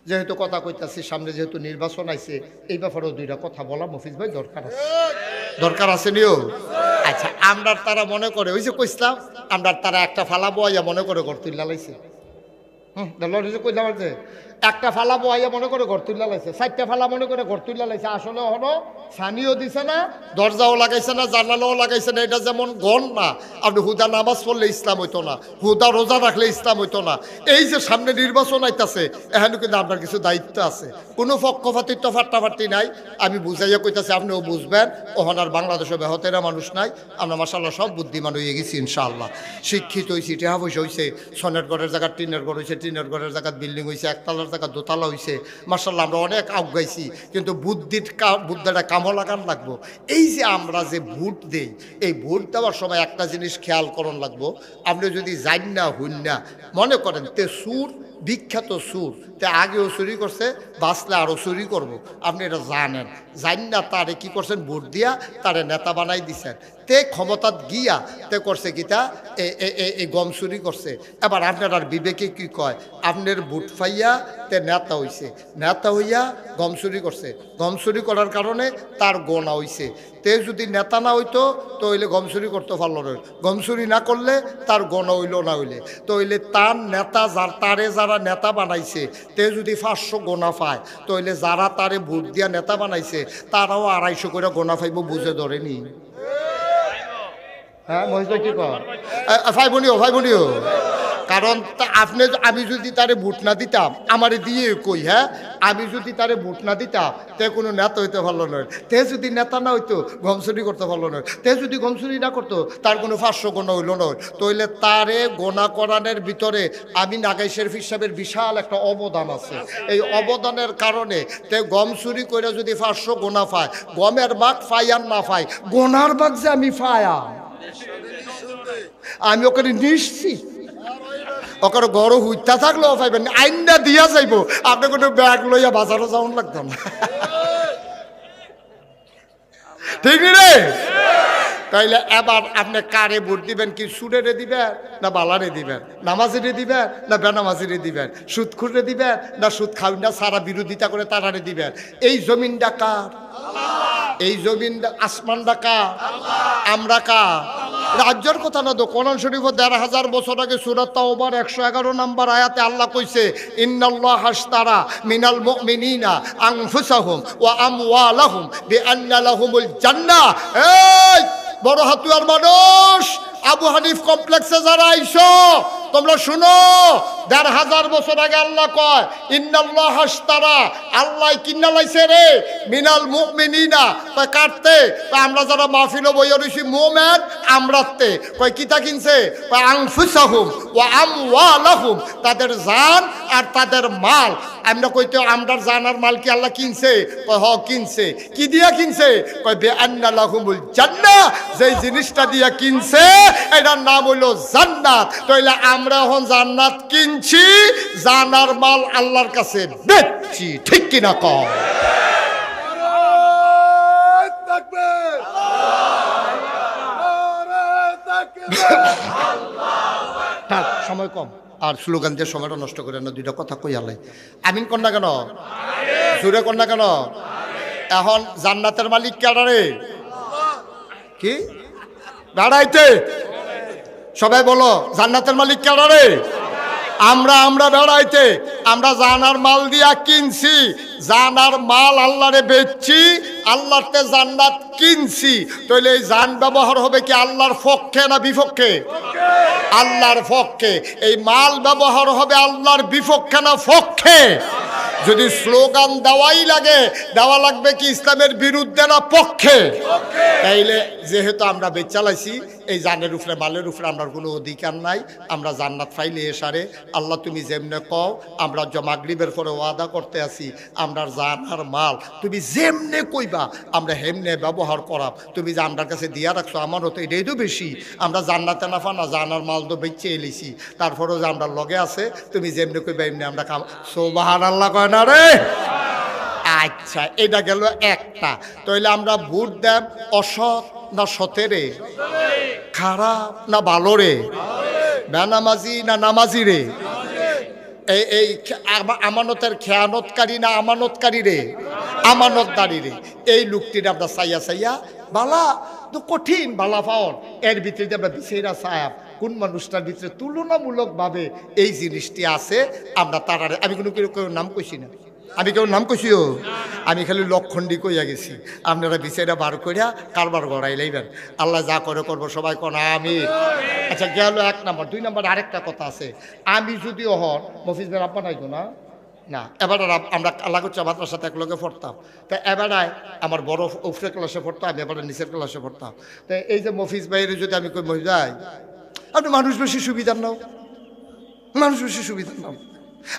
যেহেতু কথা কইতাছি, সামনে যেহেতু নির্বাচন আইছে, এই ব্যাপারেও দুইটা কথা বলা মফিজ ভাই দরকার আছে। দরকার আছে নিও। আচ্ছা, আমরার তারা মনে করে ওই যে কইসলাম, আমরার তারা একটা ফালা বইয়া মনে করে ঘর তুল্লা লাইছে। কইলাম যে একটা ফালা বইয়া মনে করে ঘর তুল্লা লাইছে, 4টা ফালা মনে করে ঘর তুল্লা লাইছে। আসলে হলো সানিও দিছে না, দরজাও লাগাইছে না, জানালাও লাগাইছে না। এটা যেমন গণ না, আপনি হুদা নামাজ পড়লে ইসলাম হইতো না, হুদা রোজা রাখলে ইসলাম হইতো না। এই যে সামনে নির্বাচন আইতাছে, এখানে কিন্তু আপনার কিছু দায়িত্ব আছে। কোনো পক্ষপাতিত্ব ফাট্টাফাট্টি নাই। আমি বুঝাইয়া কইতাছি, আপনিও বুঝবেন। ওখানে আর বাংলাদেশে বেহতেরা মানুষ নাই। আমরা মাশাআল্লাহ সব বুদ্ধিমান হয়ে গেছি ইনশাআল্লাহ। শিক্ষিত হয়েছি, টেহা পয়সা হয়েছে, সনের ঘরের জায়গা টিনের ঘর হয়েছে, টিনের ঘরের জায়গা বিল্ডিং হয়েছে, একতলার জায়গা দোতলা হয়েছে। মাশাআল্লাহ আমরা অনেক আগাইছি, কিন্তু বুদ্ধিটা কামও লাগান লাগবো। এই যে আমরা যে ভোট দেই, এই ভোট দেওয়ার সময় একটা জিনিস খেয়াল করন লাগবো। আপনি যদি যাই না হইন না মনে করেন তে সুর, বিখ্যাত সুর, তে আগেও চুরি করছে, বাঁচলে আরও চুরি করব। আপনি এটা জানেন। জান না তারে কি করছেন, ভোট দিয়া তারে নেতা বানাই দিছেন। তে ক্ষমতাত গিয়া তে করছে কিতা, এই গম চুরি করছে। এবার আপনার আর বিবেকে কি কয়, আপনার ভোট ফাইয়া তে নেতা হইছে, নেতা হইয়া গম চুরি করছে, গম চুরি করার কারণে তার গোনা হইছে। তে যদি নেতা না হইতো তো হইলে গম চুরি করতে পারলো না, গম চুরি না করলে তার গোনা হইল না হইলে তো হইলে তার নেতা তারে যারা নেতা বানাইছে তে যদি 500 গোনা পায়, তো হইলে যারা তারে ভোট দিয়া নেতা বানাইছে তারাও 250 করে গোনা পাইব। বুঝে ধরেনি? হ্যাঁ মহিষ কি কর ভাই বোনিও কারণ আপনি, আমি যদি তারে ভোট না দিতাম, আমারে দিয়ে কই, হ্যাঁ আমি যদি তারে ভোট না দিতাম, তে কোনো নেতা হইতে পারলো নয়। তে যদি নেতা না হইতো, গমচুরি করতে পারলো নয়। তে যদি গমচুরি না করতো, তার কোনো 500 গোনা হইল নয়। তো হইলে তারে গোনা করানোর ভিতরে আমি নাগাই শরীফ সাহেবের বিশাল একটা অবদান আছে। এই অবদানের কারণে তে গম চুরি করে যদি 500 গোনা পায়, গমের বাঘ পাই আর না পাই, গোনার বাঘ যে আমি পায়া, আমি ওখানে নিশ্চিত ওখানে গড় হুইতা থাকলেও পাইবেন, আইনটা দিয়া যাইব। আপনি কোনো ব্যাগ লইয়া বাজারও যাওয়ান লাগতো না। ঠিক রে? তাইলে এবার আপনি কারে ভোট দিবেন? কি সুরেরে দিবেন না বালারে দিবেন? নামাজিরে দিবেন না বেনামাজিরে দিবেন? সুদখুরে দিবেন না সুদ খাওয়া না সারা বিরোধিতা করে তারারে দিবেন? এই জমিনটা কার? এই জমিনটা, আসমানটা কার? আমরা কার? রাজ্যের কথা না তো। কোরআন শরীফ ১,৫০০ বছর আগে সূরা তাওবার ১১১ নম্বর আয়াতে আল্লাহ কইছে, ইন্নাল্লাহ হাশতারা মিনাল মুমিনিনা আনফুসাহুম ওয়া আমওয়ালাহুম বিআন্না লাহুমুল জান্নাহ। এই বড় হাতুয়ার মানুষ, আবু হানিফ কমপ্লেক্সে যারা আইছো, তোমরা শুনো, ১,৫০০ বছর আগে আল্লাহ কয়, ইন্নাল্লাহ হাশতারা, আল্লাহ কিনা লাইছে রে, মিনাল মুমিনিনা, কয় কাটতে, আমরা যারা মাহফিল বইয়া রইছি মুমিন আমরাতে, কয় কিতা কিনছে, কয় আনফুসাহুম ওয়া আমওয়ালাহুম, তাদের জান আর তাদের মাল। আমরা কইতে আমরা জান আর মাল কি আল্লাহ কিনছে? কয় হ কিনছে। কি দিয়া কিনছে? কয় বিআন্না লাহুমুল জান্নাহ, যেই জিনিসটা দিয়া কিনছে এটার নাম হইলো জান্নাত। তাইলে আমরা এখন জান্নাত কিনছি, জানার মাল আল্লাহর কাছে বেচছি। ঠিক কিনা কও? সময় কম, আর স্লোগান দিয়ে সময়টা নষ্ট করে না। দুইটা কথা কই আলাই। আমিন কর না কেন? জোরে কর না কেন? এখন জান্নাতের মালিক কারারে? কি বেড়াইতে? সবাই বলো, জান্নাতের মালিক কারারে? আমরা বেড়াইতে। আমরা জানার মাল দিয়া কিনছি, জানার মাল আল্লাহরে বেচছি, আল্লাহতে জান্নাত কিনছি। তাহলে এই জান ব্যবহার হবে কি আল্লাহর পক্ষে না বিপক্ষে? আল্লাহর পক্ষে। এই মাল ব্যবহার হবে আল্লাহর বিপক্ষে না পক্ষে? যদি স্লোগান দেওয়াই লাগে, দেওয়া লাগবে কি ইসলামের বিরুদ্ধে না পক্ষে? তাইলে যেহেতু আমরা বেচালাইছি, এই জানের উপরে মালের উপরে আমরা কোনো অধিকার নাই। আমরা জান্নাত ফাইলে এসারে আল্লাহ তুমি যেমনে কও, আমরা মাগরিবের পরে ওয়াদা করতে আসি, আমরা জান আর মাল তুমি যেমনে কইবা আমরা হেমনে ব্যবহার করাব। তুমি যে আমার কাছে দিয়া রাখছো, আমারও তো এটাই তো বেশি। আমরা জান্নাতে না ফানা জান আর মাল তো বেচে এলিছি, তারপরেও যে আমরা লগে আছে, তুমি যেমনে কইবা এমনি আমরা কাম। সুবহানাল্লাহ কয় না রে? আচ্ছা, এটা গেল একটা। তাইলে আমরা ভোট দেব অসৎ না সতেরে? খারাপ না ভালো রে? বেনামাজি না নামাজি রে? এই আমানতের খেয়ানতকারী না আমানতকারী রে, আমানতদারি রে। এই লোকটির আমরা চাইয়া চাইয়া বালা তো কঠিন বালা পাওয়ার এর ভিতরে আমরা বিশেরা সাহেব কোন মানুষটার ভিতরে তুলনামূলকভাবে এই জিনিসটি আছে আমরা তার আমি কোনো কেউ নাম কইছি না, আমি কেউ নাম কইছিও, আমি খালি লক্ষণটি কইয়া গেছি। আপনারা বিচারা বার করিয়া কারবার গড়াই লাইবেন। আল্লাহ যা করে করবো সবাই কোনা আমি। আচ্ছা গেল 1 নম্বর। 2 নম্বর আরেকটা কথা আছে। আমি যদিও হন মফিজ ভাই আব্বা নাই তো না না, এবার আমরা আলাগুচ্ছা মাত্রার সাথে একলগে পড়তাম। তা এবারায় আমার বড় উপরে ক্লাসে পড়তাম, এবারে নিচের ক্লাসে পড়তাম। তো এই যে মফিজ ভাইয়ের যদি আমি কই মফিজ ভাই আপনি মানুষ বেশি সুবিধার নাও, মানুষ বেশি সুবিধার নাও,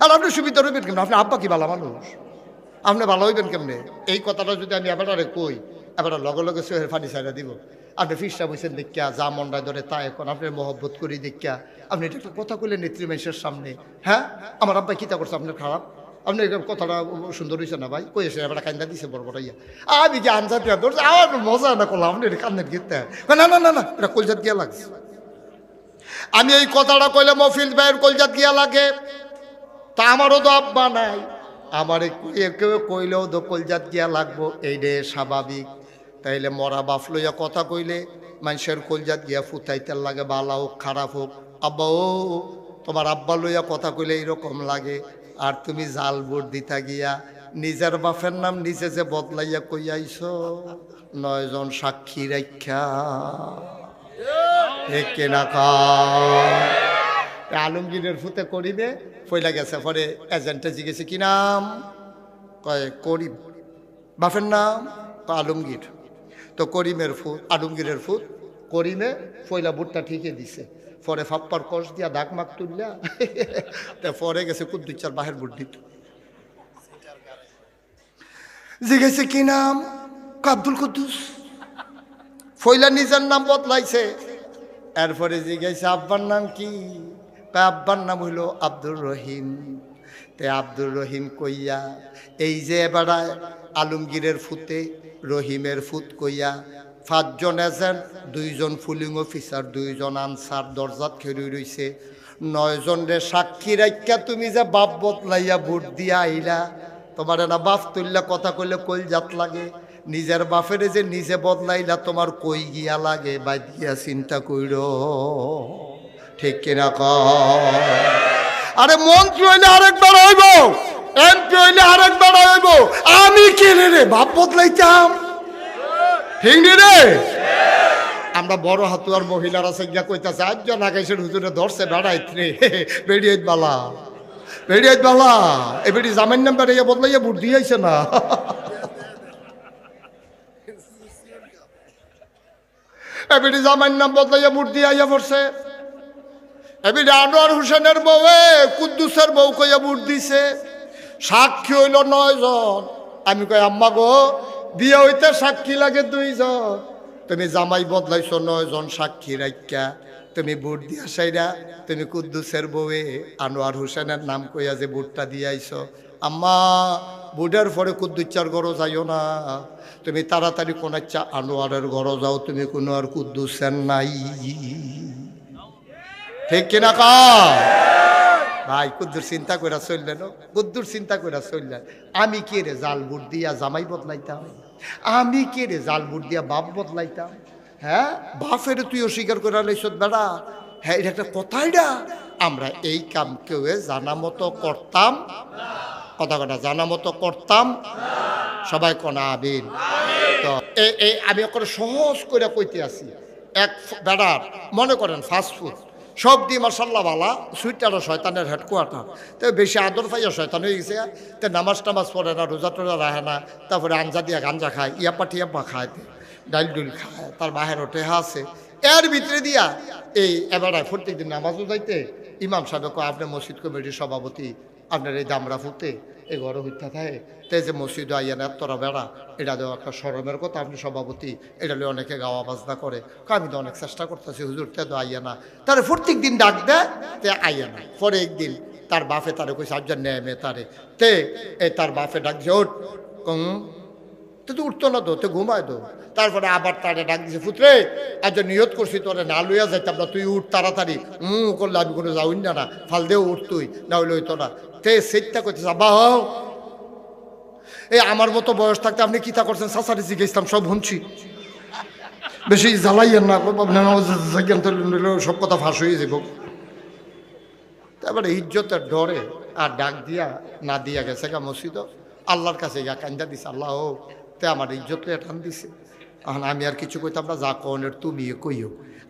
আর আপনি সুবিধা হইবেন কেমন? আপনি আব্বা কি ভালো মানুষ, আপনি ভালো হইবেন কেমনে? এই কথাটা যদি আমি এবারে কই এবার লগে লগে সোহের ফানি ছাইড়া দিব। আপনি ফিসটা বসেন দেখিয়া যা মনটায় ধরে তা এখন আপনার মহব্বত করি দেখিয়া আপনি এটা একটা কথা কইলেন নেত্রী মানুষের সামনে। হ্যাঁ আমার আব্বা কিতা করছে আপনার খারাপ, আপনি কথাটা সুন্দর হয়েছে না ভাই কইছে এবার কান্দা দিছে বড় বড় ইয়া। আমি কি আনসার দিয়া ধরছি আমার মজা না করলাম আপনি এটা কান্দের গীতটা না না না না এটা কলজাত গিয়া লাগছে। আমি এই কথাটা কইলে মফিজ ভাইয়ের কলজাত গিয়া লাগে, তা আমারও তো আব্বা নাই, আমার কেউ কইলেও তো কলজাত গিয়া লাগবো, এইডে স্বাভাবিক। তাইলে মরা বাপ লইয়া কথা কইলে মানুষের কলজাত গিয়া ফুটাইতে লাগে, ভালো হোক খারাপ হোক। আব্বা ও তোমার আব্বা লইয়া কথা কইলে এইরকম লাগে, আর তুমি জাল ভোট দিতা গিয়া নিজের বাপের নাম নিজে যে বদলাইয়া কইয়াইছ 9 জন সাক্ষী রাখা একে না আলমগীরের ফুতে করিবে ফইলা গেছে। পরে এজেন্টে জিজ্ঞেসে কি নাম, কয় করিম। বাপের নাম আলমগীর। তো করিমের ফুট আলমগীরের ফুট করিমে ফইলা বুটটা ঠিকই দিছে। পরে ফাপ্পার কষ দিয়া দাগ মাগ তুললা তা পরে গেছে কুদ্দুচার বাহের বুট দিত। জিজ্ঞেসে কি নাম, আব্দুল কুদ্দুস। ফইলা নিজের নাম বদলাইছে। এরপরে জিজ্ঞেসে আব্বার নাম কি, আব্বার নাম হইল আব্দুর রহিম। তে আব্দুর রহিম কইয়া এই যে এবারায় আলমগীরের ফুতে রহিমের ফুত কইয়া 5 জন এজেন্ট, 2 জন পুলিং অফিসার, 2 জন আনসার দরজাত খেয়ে রইছে। 9 জন রে সাক্ষী রাখিয়া তুমি যে বাপ বদলাইয়া ভোট দিয়া আইলা, তোমার না বাপ তুললা কথা কইলে কইল জাত লাগে, নিজের বাপের যে নিজে বদলাইলা তোমার কই গিয়া লাগে, বাই দিয়া চিন্তা কইর ঠিক কিনা কয়? আরে মন্ত্রী হইলে আরেকবার হইব, এমপি হইলে আরেকবার হইব, আমি কে রে বাপ বদলাইতাম? ঠিক রে? আমরা বড় হাতুয়ার মহিলারা সেগা কইতাছে আজজন আগাইছেন হুজুরে ধরছে বেড়াইত রে বেড়িয়াইত বালা, বেড়িয়াইত বালা। এ বেড়ি জামাইন নাম্বার ইয়া বদলাইয়া বুট দিয়েছে না। এবিডি জামাইন নাম বদলাইয়া বুট দিয়া আইয়া পড়ছে। এবিডি আনোয়ার হোসেনের বউয়ে কুদ্দুসের বউ কইয়া বুট দিছে। সাক্ষী হইল 9 জন। আমি কই আম্মা গো বিয়ে হইতে সাক্ষী লাগে 2 জন, তুমি জামাই বদলাইছ 9 জন সাক্ষী রাখিয়া, তুমি বুট দিয়া সাইরা তুমি কুদ্দুসের বউয়ে আনোয়ার হোসেনের নাম কইয়া যে বুটটা দিয়াইছ। আম্মা বুটের পরে কুদ্দুচার ঘরও যাইও না, তুমি তাড়াতাড়ি কোন ইচ্ছা আনোয়ারের ঘরও যাও, তুমি কোনো আর কুদ্দুসের নাই। ঠিক কিনা কা ভাই? কুদ্দুর চিন্তা করে চললেন, কুদ্দুর চিন্তা করে চললেন। আমি কে রে জাল বুট দিয়া জামাই বদলাইতাম? আমি কে রে জাল বুট দিয়া বাপ বদলাইতাম? হ্যাঁ বাপের তুই অস্বীকার করে লাইছ বেড়া? হ্যাঁ এটা একটা কথাই না। আমরা এই কাম কেউ জানা মতো করতাম, কথা কথা জানা মতো করতাম, সবাই কনা আবিন। তো এই আমি ওকে সহজ করে কইতে আসি। এক বেড়ার মনে করেন ফাস্টফুড সব দিয়ে মার্শাল্লাহ বালা, সুইটারও শয়তানের হেডকোয়ার্টার। তো বেশি আদর পাইয়া শয়তান হয়ে গেছে। তো নামাজ টামাজ পড়ে না, রোজা টোজা রাখে না, তারপরে আঞ্জা দিয়া গাঞ্জা খায়, ইয়াপা টিয়াপা খায়, ডাইল ডুল খায়, তার বাহের টেহা আছে। এর ভিতরে দিয়া এই এবারে প্রত্যেক দিন নামাজও যাইতে ইমাম সাহেব কয় আপনি মসজিদ কমিটির সভাপতি, আপনার এই দামরা ফুটে এই ঘরে হইতে থাকে, তাই যে মসজিদে আইয়ান এতরা বেড়া, এটা দেওয়া একটা শরমের কথা, আপনি সভাপতি, এটা নিয়ে অনেকে গাওয়া বাজনা করে। আমি তো অনেক চেষ্টা করতেছি হুজুর, তে তো আইয়া না। তারে প্রত্যেক দিন ডাক দেয়, তে আইয়া না। পরে একদিন তার বাপে তারে কইছে আবজার নেয় মে তারে, তে এই তার বাপে ডাক যে ওট তো উঠতো না, তো ঘুমায় তো। তারপরে আবার তারে ডাক দিছে, পুত্রে আজ নিয়ত করছি তোরে না লইয়া যাইতাম না, তুই উঠ তাড়াতাড়ি। করলে আমি কোনো যাউন না, ফাল দেও উঠ তুই, না হইলে হইতো না। তে সেইটা করতেছে, আব্বা হও এই আমার মতো বয়স থাকতে আপনি কিতা করছেন, সাসারি জিজ্ঞেসলাম সব শুনছি, বেশি জ্বালাইয়েন না, সব কথা ফাঁস হয়ে যাব। তারপরে ইজ্জতের ডরে আর ডাক দিয়া না দিয়া গেছে গা মসজিদ, আল্লাহর কাছে গা কান্দা দিছে, আল্লাহ ও তে আমার ইজ্জত টান দিছে। এখন আমি আর কিছু কইতাম না, যা কনের তুমি কইও।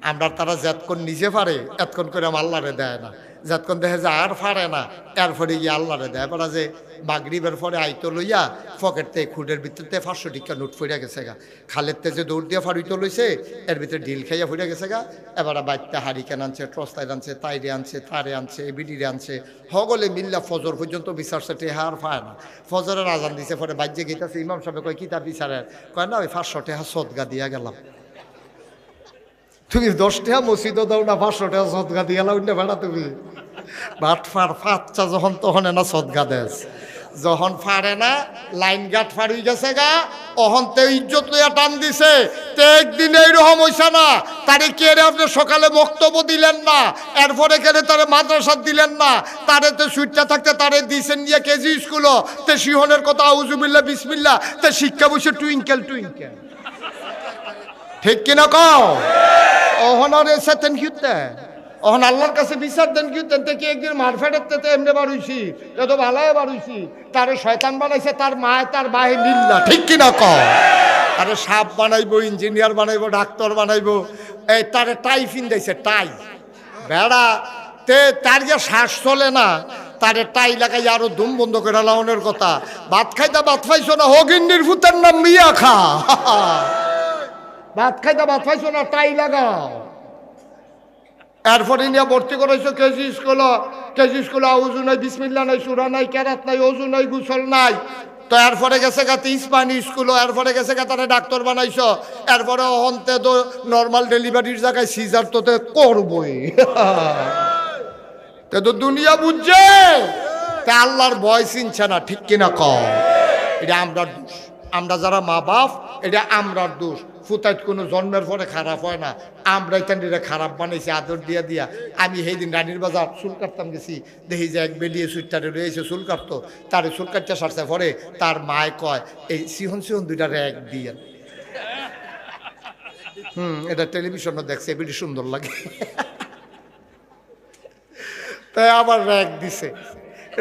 আমরা তারা যতক্ষণ নিজে পারে এতক্ষণ করে আমার আল্লাহরে দেয় না, যতক্ষণ দেখে যে আর পারে না এরপরে গিয়ে আল্লাহরে দেয়। পড়া যে মাগরিবের পরে আইতো লইয়া পকেটতে খুঁটের ভিতরতে 500 টাকা নোট ফুড়ে গেছে গা, খালের তে যে দৌড় দিয়ে ফাড়িতো লইছে এর ভিতরে ঢিল খাইয়া ফুড়ে গেছে গা। এবার বাইরটা হারিকেন আনছে, ট্রস্তাইড আনছে, তাইরে আনছে, তারে আনছে, বিডিরে আনছে, হগলে মিল্লা ফজর পর্যন্ত বিচারছে, টেহা আর পায় না। ফজরের আজান দিছে, পরে বাজ্যে গেতেছে, ইমাম সাহেব কয় কিতা বিচারের, কয় না ওই 500 টাকা সদগা দিয়া গেলাম। তুমি 10 টাকা মসজিদও দাও না, 500 টাকা সদগা দিয়ে গেলাম না বেড়া তুমি। বাটফার ফাচ্চা যখন তখন না সদগা দেশ, যখন ফাড়ে না লাইন গাট ফাড়ি গেছে গা, অহন তে ইজ্জত লইয়া টান দিছে। তে একদিন এইরকম হইছে না, তারে কে রে আপনি সকালে বক্তব্য দিলেন না, এরপরে কেড়ে তারে মাদ্রাসা দিলেন না, তারে তো সুইটটা থাকতে তারে দিয়েছেন নিয়ে কেজি স্কুল, তে সিহনের কথা আউজুবিল্লাহ বিসমিল্লাহ, তে শিক্ষা বসে টুইঙ্কেল টুইঙ্কেল, ঠিক কিনা কও? অহন আর এসে তেন কিউতে অহন আল্লাহর কাছে বিচার দেন কি তেন থেকে একদিন মারফেটের তেতে এমনি বাড়ুইছি, তো ভালাই বাড়ুইছি, তারে শয়তান বানাইছে তার মায় তার বাহে মিল্লা, ঠিক কিনা কও? আরে সাপ বানাইবো, ইঞ্জিনিয়ার বানাইবো, ডাক্তার বানাইবো, এই তারে টাই ফিন্দাইছে, টাই বেড়া তে তার যে শ্বাস চলে না, তারে টাই লাগাই আরো ধুম বন্ধ করে লাউনের কথা। ভাত খাইতা ভাত পাইছো না, হগিন্নির ফুতের নাম মিয়া খা, ভাত খাইতা ভাত পাইছো না, টাই লাগাও। এরপরে নিয়ে ভর্তি করেছো কেজি স্কুল, কেজি স্কুলে উজু নাই, বিসমিল্লা নাই, সুরা নাই, কেরাত নাই, অজু নাই, গুসল নাই। তো এরপরে গেছে গা ইসপানি স্কুল, এরপরে গেছে গা তারা ডাক্তার বানাইছো, এরপরে অন্তে তো নর্মাল ডেলিভারির জায়গায় সিজার তোতে করবই। তে তো দুনিয়া বুঝছে, তে আল্লাহর ভয় চিনছে না, ঠিক কিনা কও? এটা আমরার দোষ, আমরা যারা মা বাপ এটা আমরার দোষ। ফুতাইত কোনো জন্মের পরে খারাপ হয় না, আমরাই তান্ডিরে খারাপ বানাইছি আদর দিয়া দিয়া। আমি সেই দিন রানীর বাজার চুল কাটতাম গেছি, দেখি যে এক বেলিয়ে সুইটারে রয়েছে চুল কাটতো, তারে চুল কাটতে সারছে, পরে তার মায় কয় এই সিহন সিহন দুইটা র্যাক দিয়ে। এটা টেলিভিশনও দেখছে, বেশি সুন্দর লাগে, তাই আবার র্যাক দিছে,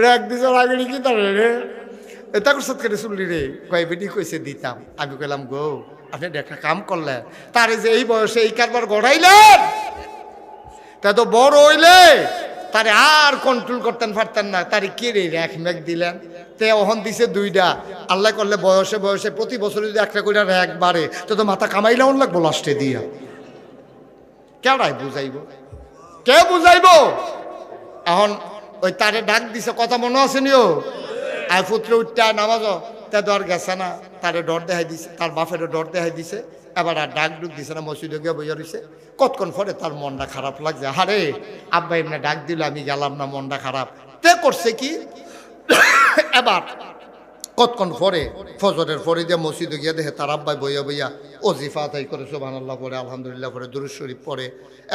র্যাক দিছে আগে কি তার রে এটা করছে কেটে চুললি রে, কয় বেটি কইছে দিতাম। আমি কইলাম গো আপনি একটা কাম করলেন, তারে যে এই বয়সে এই কারবার গড়াইলেন, তা তো বড় হইলে তারে আর কন্ট্রোল করতেন পারতেন না, তারে কে রে র্যাক ম্যাক দিলেন। তে অহন দিছে দুইটা, আল্লাহ করলে বয়সে বয়সে প্রতি বছর যদি একটা করে র্যাক বাড়ে, তো মাথা কামাইলেও লাগবো লাস্টে দিয়া। কেডাই বুঝাইব, কে বুঝাইব? এখন ওই তারে ডাক দিছে, কথা মনে আছে নিও, আর পুত্র উঠতে নামাজ, তা ডর গেছে না, তারে ডর দেখাই দিছে, তার বাপের ডর দেখাই দিছে। এবার আর ডাক ডুক দিছে না, মসজিদে গিয়ে বইয়া রয়েছে। কতক্ষণ পরে তার মনটা খারাপ লাগছে, হারে আব্বা এমনি ডাক দিল আমি গেলাম না, মনটা খারাপ। তে করছে কি, এবার কতক্ষণ পরে ফজরের পরে দিয়ে মসজিদে গিয়ে দেখে তার আব্বাই বইয়া বইয়া ওজিফা তাই করে সুবহানাল্লাহ পরে, আলহামদুলিল্লাহ পরে, দুরূদ শরীফ পরে,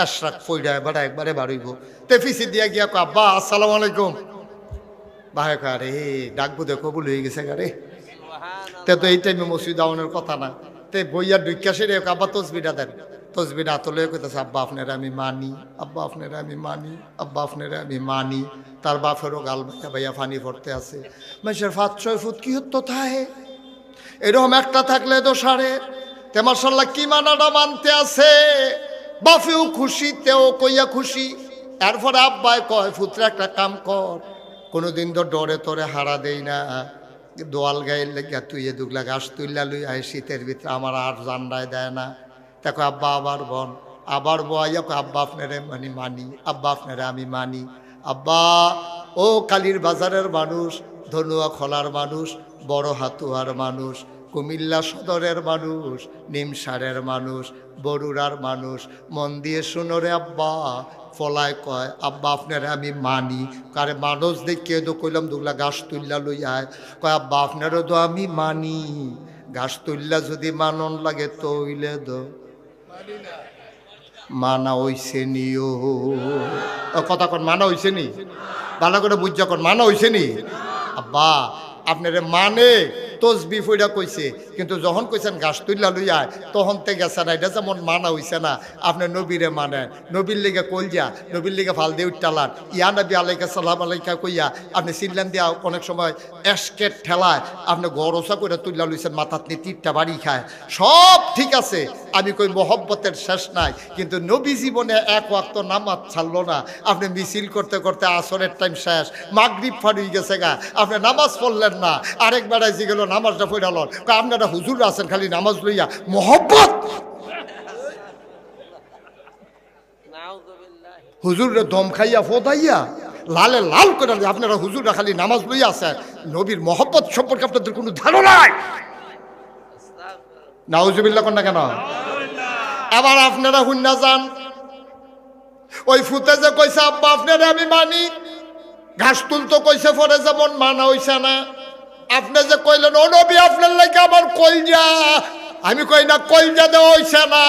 এশরাক পইড়া এবার একবারে বাড়িব। তে ফিসি দিয়া গিয়া কো আব্বা আসসালামু আলাইকুম। ভাই কয় আরে ডাকবো দেখো কবুল হয়ে গেছে গারে, তে তো এই টাইমে মসজিদ আওয়ানোর কথা না। তে বইয়া ডুইকা সেরে আব্বা তসবিটা দেন, তসবিটা আতলে কইতেছে আব্বা আপনারা আমি মানি, আব্বা আপনারা আমি মানি, আব্বা আপনারা আমি মানি। তার বাপেরও গাল ভাইয়া ভাইয়া ফানি পড়তে আছে। মানুষের 5-6 ফুট কি হতো থাহে, এরকম একটা থাকলে তো সারে। তে মাশাআল্লাহ কি মানাটা মানতে আছে, বাপেও খুশি তেও কইয়া খুশি। এরপরে আব্বাই কয় পুত্র একটা কাম কর, কোনোদিন তো ডরে তোরে হারা দেই না, দোয়াল গায়ের লেগে তুই এ দুগলা ঘাস তুললা লই আয় শীতের ভিতরে আমার আর জান্ডায় দেয় না। দেখো আব্বা আবার বন, আবার বয়াক আব্বা আপনারে মানি মানি, আব্বা আপনারে আমি মানি। আব্বা ও কালীর বাজারের মানুষ, ধনুয়া খোলার মানুষ, বড় হাতুয়ার মানুষ, কুমিল্লা সদরের মানুষ, নিমসারের মানুষ, বরুড়ার মানুষ, মন দিয়ে শুনো রে আব্বা। ফলায় কয় আব্বা আপনারে আমি মানি, কারে মানুষ দেখে তো কইলাম দুগলা ঘাস তুললা লই আয়, কয় আব্বা আপনারও তো আমি মানি। ঘাস তুললা যদি মানন লাগে তৈলে দো মানা হইছে নিও কথা কন মানা হইছে নি ভালো করে বুঝা কন মানা হইছে নি আব্বা আপনারে মানে তসবি ফইরা কইছে কিন্তু যখন কইছেন ঘাস তুললা লইয়া তখন তে গেছে না এটা যেমন মানা হইছে না আপনি নবীরে মানে নবীর লিগে কলজা নবীর লিগে ফাল দিয়ে উঠটালান ইয়া নবী আলাইকা সালাম আলাইকা কইয়া আপনি সিনলেন দিয়া অনেক সময় এসকেট ঠেলায় আপনি গরসা করে তুললা লইছেন মাথাত নিয়ে তীরটা বাড়ি খায় সব ঠিক আছে আমি কই মোহব্বতের শেষ নাই কিন্তু নবী জীবনে এক ওয়াক্ত নামাজ ছাড়লো না আপনি মিছিল করতে করতে আসরের টাইম শেষ মাগরিব ফার হয়ে গেছে গা আপনি নামাজ পড়লেন না আরেকবার আইসি গেল নামাজটা পড়াল আপনারা হুজুর আছেন খালি নামাজ লইয়া মোহব্বত হুজুরে দম খাইয়া ফোদাইয়া লালে লাল করে আপনারা হুজুররা খালি নামাজ লইয়া আছেন নবীর মোহব্বত সম্পর্কে আপনাদের কোনো ধারণা নাই নাউজুবিল্লাহ কন্যা কেন আবার আপনারা হুন্না যান ওই ফুতে যে কইছে আব্বা আপনারা আমি মানি ঘাস তুলতো কইছে পরে যেমন মানা হইছে না আপনি যে কইলেন ও নবী আপনার লাগে আমার কলজা আমি কই না কলজা দেওয়া হইছে না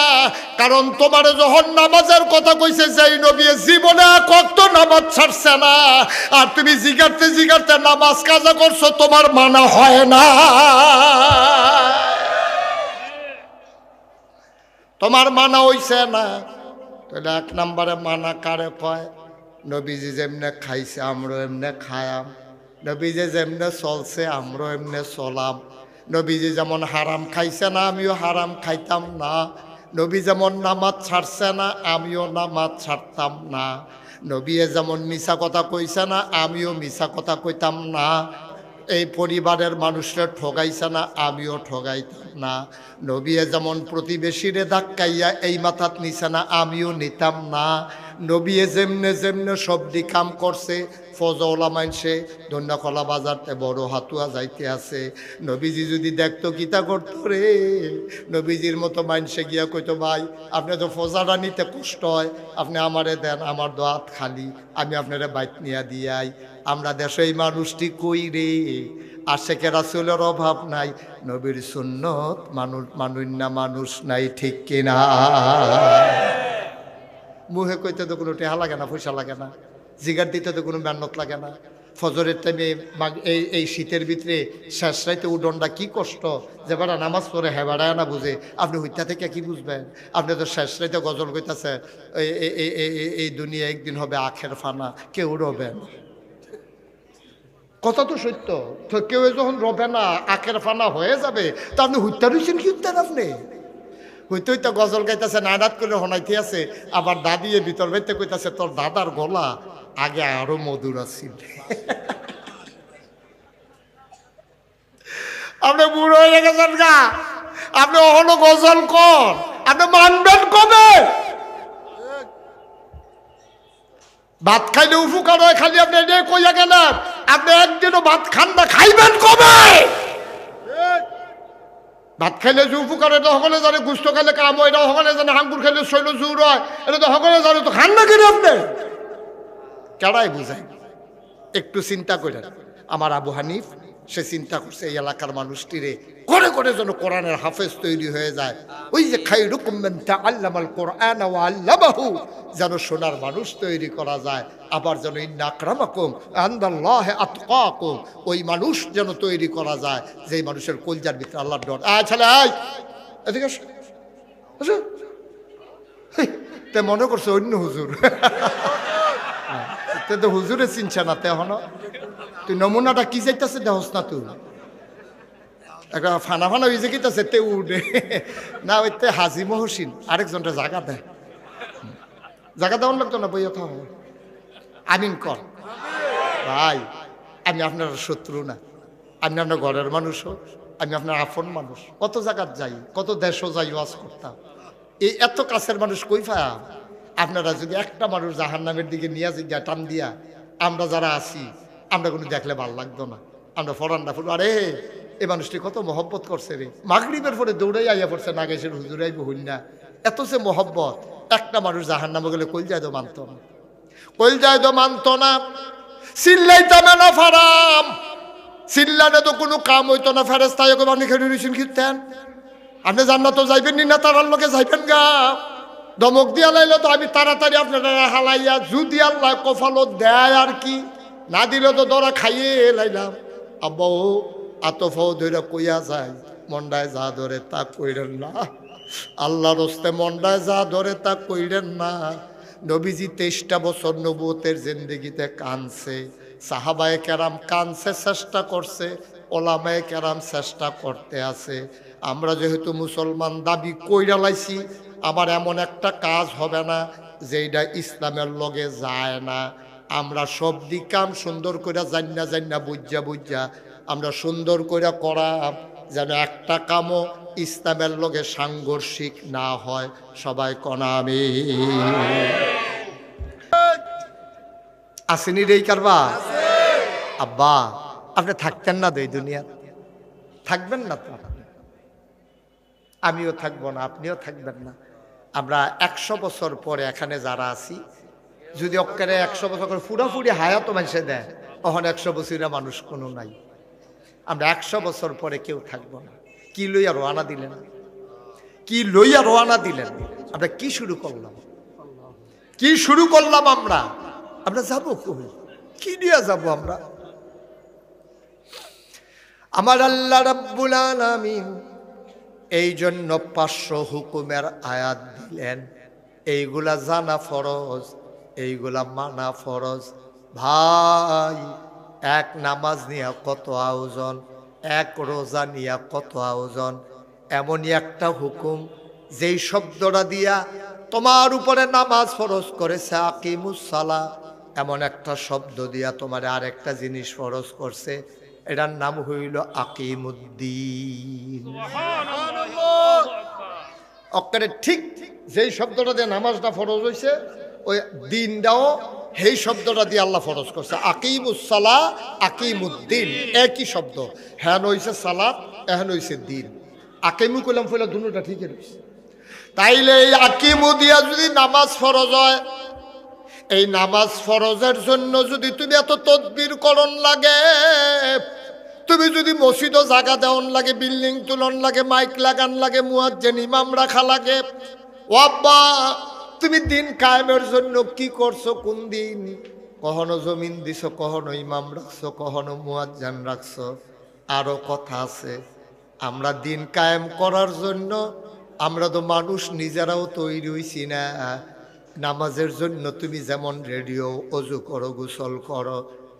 কারণ তোমার যখন নামাজের কথা কইছে সেই নবী জীবনে কত নামাজ ছাড়ছে না আর তুমি জিগারতে জিগারতে নামাজ কাজা করছো তোমার মানা হয় না তোমার মানা হইছে না তাহলে এক নম্বরে মানা কারে কয় নবীজি যেমনে খাইছে আমরা এমনে খায়াম নবীজি যেমনে চলছে আমরা এমনে চলাম নবীজি যেমন হারাম খাইছে না আমিও হারাম খাইতাম না নবী যেমন নামাজ ছাড়ছে না আমিও নামাজ ছাড়তাম না নবী যেমন মিছা কথা কইছে না আমিও মিছা কথা কইতাম না এই পরিবারের মানুষরা ঠগাইছে না আমিও ঠগাইতাম না নবী যেমন প্রতিবেশীরে ধাক্কাইয়া এই মাথাত নিছে না আমিও নিতাম না নবী যেমনে যেমনে সবদি কাম করছে ফজওয়ালা মাইনসে ধন্যাখলা বাজারতে বড় হাতুয়া যাইতে আছে নবীজি যদি দেখতো কিতা করতো রে নবীজির মতো মাইনসে গিয়া কইতো ভাই আপনি তো ফজাটা নিতে কষ্ট হয় আপনি আমারে দেন আমার দোয়াত খালি আমি আপনারে বাইত নিয়া দিয়াই আমরা দেশে এই মানুষটি কই রে আশেকে রাসূলের অভাব নাই নবীর সুন্নত মানুষ না মানুষ নাই ঠিক কিনা মুহে কইতে তো কোনো টেহা লাগে না পয়সা লাগে না জিগার দিতে তো কোনো মেহনত লাগে না ফজরের টাইমে এই শীতের ভিতরে শেষ রাইতে উডনটা কি কষ্ট যে বেড়া নামাজ পড়ে হ্যাঁ বেড়ায় না বুঝে আপনি হইতা থেকে কি বুঝবেন আপনি তো শেষ রাইতে গজল কইতাছে এই দুনিয়া একদিন হবে আখের ফানা কেউ রবেন কথা তো সত্য তো কেউ যখন রবে না আখের ফানা হয়ে যাবে তা আপনি হইতা রয়েছেন কি উঠতেন আপনি হইতে হইতে গজল গাইতেছে নানাত করে হনাইতে আছে আবার দাদিয়ে ভিতর বাইতে কইতাছে তোর দাদার গলা আগে আরো মধুর আছিল আপনি বুড়ো হয়ে গেছেন গা আপনি অহনো গজল কর আপনি মানবেন কবে ভাত খাইলে উপকার হয় খালি আপনি কইয়া গেলেন আপনি একদিনও ভাত খান না খাইবেন কবে ভাত খাইলে যে উপকার এটা সকলে জানে গুস্ত খাইলে কাম হয় এটা সকলে জানে হাঙ্গুর খাইলে শৈল জোর হয় এটা তো সকলে জানে তো খান না কিনে আপনি কেডাই বুঝাই একটু চিন্তা করেন আমার আবু হানিফ সে চিন্তা করছে এই এলাকার মানুষটিরে করে করে যেন কোরআনের হাফেজ তৈরি হয়ে যায় ওই যে খায়রুকুম মান তাআল্লামাল কোরআন ওয়া আল্লামাহু যেন সোনার মানুষ তৈরি করা যায় আবার যেন ইন্না আকরামাকুম ইনদাল্লাহি আতকাকুম ওই মানুষ যেন তৈরি করা যায় যেই মানুষের কলজার ভিতরে আল্লাহর ডর ছেলে আয় এদিকে আসো তে মনে করছে অন্য হুজুর তে তো হুজুরে চিনছে না তে হন তুই নমুনাটা কি চাইতেছে দেহস না তুই একটা ফানা ফানা হয়েছে কি তাছে তে উঠে না ওই তে হাজি মহসিন আরেকজনটা জায়গা দেয় জায়গা দেওয়ার লাগতো না বইয়া থাকো আমিন কর ভাই আমি আপনার শত্রু না আমি আপনার ঘরের মানুষও আমি আপনার আপন মানুষ কত জায়গার যাই কত দেশও যাই ওয়াজ করতাম এই এত কাছের মানুষ কই পাম আপনারা যদি একটা মানুষ জাহান্নামের দিকে নিয়ে যা টান দিয়া আমরা যারা আছি আমরা কোনো দেখলে ভালো লাগতো না আমরা ফরানটা ফুল আরে এই মানুষটি কত মহব্বত করছে রে মাগরিবের পরে দৌড়াই আইয়া পড়ছে নাগেশের হুজুরাই বহুল না এত সে মহব্বত একটা মানুষ জাহান্নামে গেলে কলজায় তো মানত না কলজায় তো মানত না চিল্লাইতামে না ফারাম চিল্লানে তো কোনো কাম হইতো না, ফেরেস্তায় আপনি খেলে রয়েছেন খিরতেন, আপনি জান্নাত তো যাইবেন নি, না তারার লোকে যাইবেন গা। দমক দিয়া লাইলে তো আমি তাড়াতাড়ি আপনারা হালাইয়া, যদি আল্লাহ কফালত দেয় আর কি, না দিলে তো দরা খাইয়ে লাইলাম। আব্বা ও আতফাও ধরে কইয়া যায়, মন্ডায় যা ধরে তা কইরেন না, আল্লাহর হস্তে মন্ডায় যা ধরে তা কইরেন না। নবীজি 23টা বছর নবুয়তের জিন্দেগিতে কানছে, সাহাবায়ে কেরাম কানছে, চেষ্টা করছে, ওলামায়ে কেরাম চেষ্টা করতে আছে। আমরা যেহেতু মুসলমান দাবি কইরা লাইছি, আমার এমন একটা কাজ হবে না যেইটা ইসলামের লগে যায় না। আমরা সব দিক কাম সুন্দর করে জান্না বুঝা আমরা সুন্দর করে করাম, যেন একটা কামও ইসলামের লগে সাংঘর্ষিক না হয়। সবাই কনামি আসেনি রে কারবা। আব্বা আপনি থাকতেন না এই দুনিয়া, থাকবেন না তো, আমিও থাকবো না, আপনিও থাকবেন না। আমরা 100 বছর পরে এখানে যারা আছি, যদি অক্কারে 100 বছর করে ফুরাফুরি হায়াত মানুষে দেয়, তখন 100 বছরের মানুষ কোনো নাই। আমরা 100 বছর পরে কেউ থাকবো না। কি লইয়া রওনা দিলেন, কি লইয়া রওনা দিলেন? আমরা কি শুরু করলাম, কি শুরু করলাম? আমরা যাবো কই, কি নিয়ে যাবো আমরা? আমার আল্লাহ রাব্বুল আলামিন এই জন্য 500 হুকুমের আয়াত দিলেন। এইগুলা জানা ফরজ, এইগুলা মানা ফরজ। ভাই, এক নামাজ নিয়ে কত আয়োজন, এক রোজা নিয়ে কত আয়োজন। এমনই একটা হুকুম যেই শব্দটা দিয়া তোমার উপরে নামাজ ফরজ করেছে, আকিমুস সালাহ, এমন একটা শব্দ দিয়া তোমার আরেকটা জিনিস ফরজ করছে, এটার নাম হইল আকিমুদ্দিন। অক্কারে ঠিক যেই শব্দটা দিয়ে নামাজটা ফরজ হয়েছে, ওই দিনটাও সেই শব্দটা দিয়ে আল্লাহ ফরজ করছে। আকিমুস সালাহ, আকিমুদ্দিন একই শব্দ। হ্যান হইছে সালাত, এখন হইছে দিন। আকিমু কইলাম ফইলা দুটোটা ঠিকই রয়েছে। তাইলে এই আকিমু দিয়া যদি নামাজ ফরজ হয়, এই নামাজ ফরজের জন্য যদি তুমি এত তদবির করন লাগে, তুমি যদি মসজিদও জায়গা দেওয়ান লাগে, বিল্ডিং তুলন লাগে, মাইক লাগান লাগে, মুয়াজ্জিন ইমাম রাখা লাগে, ও আব্বা তুমি দিন কায়েমের জন্য কি করছো? কোন দিন কখনো জমিন দিছো, কখনো ইমাম রাখছো, কখনো মুয়াজ্জিন রাখছো। আরো কথা আছে, আমরা দিন কায়েম করার জন্য আমরা তো মানুষ নিজেরাও তৈরি হইছি না। নামাজের জন্য তুমি যেমন রেডিও, অজু করো, গোসল করো,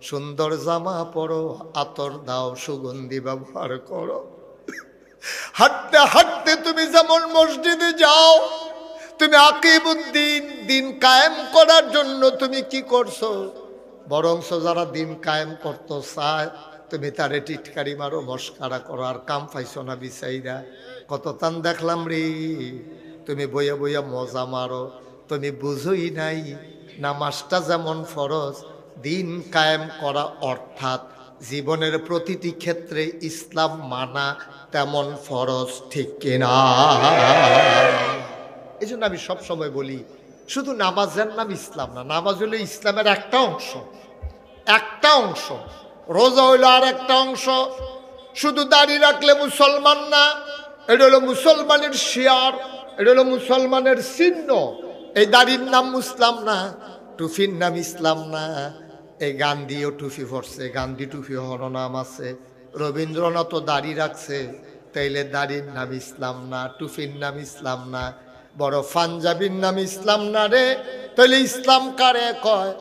সুন্দর জামা পরো, আতর দাও, সুগন্ধি ব্যবহার করো, হাঁটতে হাঁটতে তুমি যেমন মসজিদে যাও, তুমি আকিমুদ্দিন দিন কায়েম করার জন্য তুমি কি করছো? বরংস যারা দিন কায়েম করতে চায়, তুমি তারে টিটকারি মারো, মস্কারা করো, আর কাম পাইছো না বিচাইরা। কত তান দেখলাম রে, তুমি বইয়া বইয়া মজা মারো, তুমি বুঝোই নাই নামাজটা যেমন ফরজ, দিন কায়েম করা অর্থাৎ জীবনের প্রতিটি ক্ষেত্রে ইসলাম মানা তেমন ফরজ, ঠিক কিনা? এই জন্য আমি সবসময় বলি, শুধু নামাজের নাম ইসলাম না, নামাজ হলো ইসলামের একটা অংশ, একটা অংশ। রোজা হইল আর একটা অংশ। শুধু দাড়ি রাখলে মুসলমান না, এটা হলো মুসলমানের শিয়ার, এটা হলো মুসলমানের চিহ্ন। এই দাড়ির নাম মুসলাম না, টুফির নাম ইসলাম না। এই গান্ধীও টুফি পরছে, গান্ধী টুফি হওয়ার নাম আছে। রবীন্দ্রনাথও দাড়ি রাখছে, তাইলে দাড়ির নাম ইসলাম না, টুফির নাম ইসলাম না। বড় পাঞ্জাবির নাম ইসলাম না রে, তাইলে ইসলাম কারে কয়?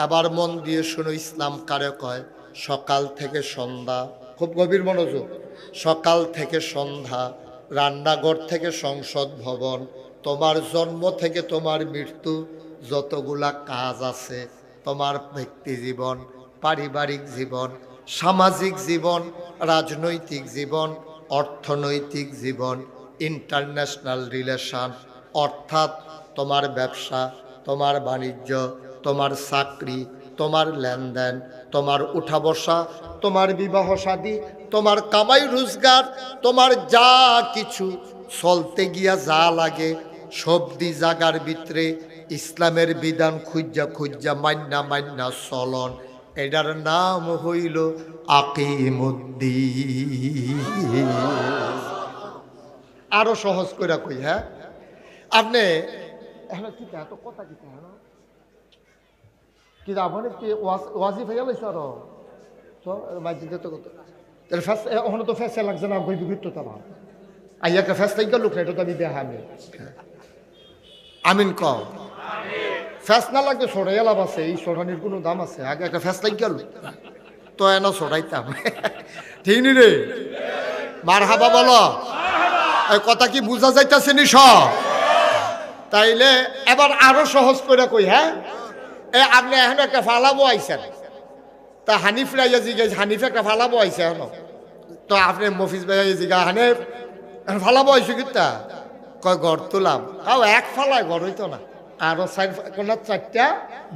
আবার মন দিয়ে শুনো, ইসলাম কারে কয়? সকাল থেকে সন্ধ্যা, খুব গভীর মনোযোগ, সকাল থেকে সন্ধ্যা, রান্নাঘর থেকে সংসদ ভবন, তোমার জন্ম থেকে তোমার মৃত্যু, যতগুলা কাজ আছে, তোমার ব্যক্তি জীবন, পারিবারিক জীবন, সামাজিক জীবন, রাজনৈতিক জীবন, অর্থনৈতিক জীবন, ইন্টারন্যাশনাল রিলেশন, অর্থাৎ তোমার ব্যবসা, তোমার বাণিজ্য, তোমার চাকরি, তোমার লেনদেন, তোমার উঠা বসা, তোমার বিবাহ শাদী, তোমার কামাই রোজগার, তোমার যা কিছু চলতে গিয়া যা লাগে, সবদি জাগার ভিতরে ইসলামের বিধান খুঁজা খুঁজা মান্না চলন, এটার নাম হইল আকিমুদ্দিন। আরো সহজ করে কই, হ্যাঁ আপনি এখন কি এত কথা কি কি আপনি কি ওয়াজিফ হয়ে গেল আরো তো মাইজিদে তো কত তাহলে ফার্স্ট ওখানে তো ফেসে লাগছে না গই বিগিত তো না আইয়াকে ফেস থেকে লোক এটা তো আমি দেখা আমি আমিন কও ফেস না লাগবে সরাই লাভ আছে, এই সরানির কোনো দাম আছে? আগে একটা ফেস লাগ গেল তো এন সরাইতাম ঠিক নি রে? মার হাবা বলো, কথা কি বুঝা যাইতেছে নি সব? তাইলে এবার আরো সহজ করে কই, হ্যাঁ আপনি এখন একটা ফালাবো আইছেন, তা হানিফ রাইয়া জিজ্ঞাস হানিফ একটা ফালাবো আইছে এখন, তো আপনি মফিজ ভাই জিজ্ঞা হানিফ ফালাবো আইছো কিতা? কয় ঘর তুলাম। তাও এক ফালায় ঘর হইতো না, আরো চারটা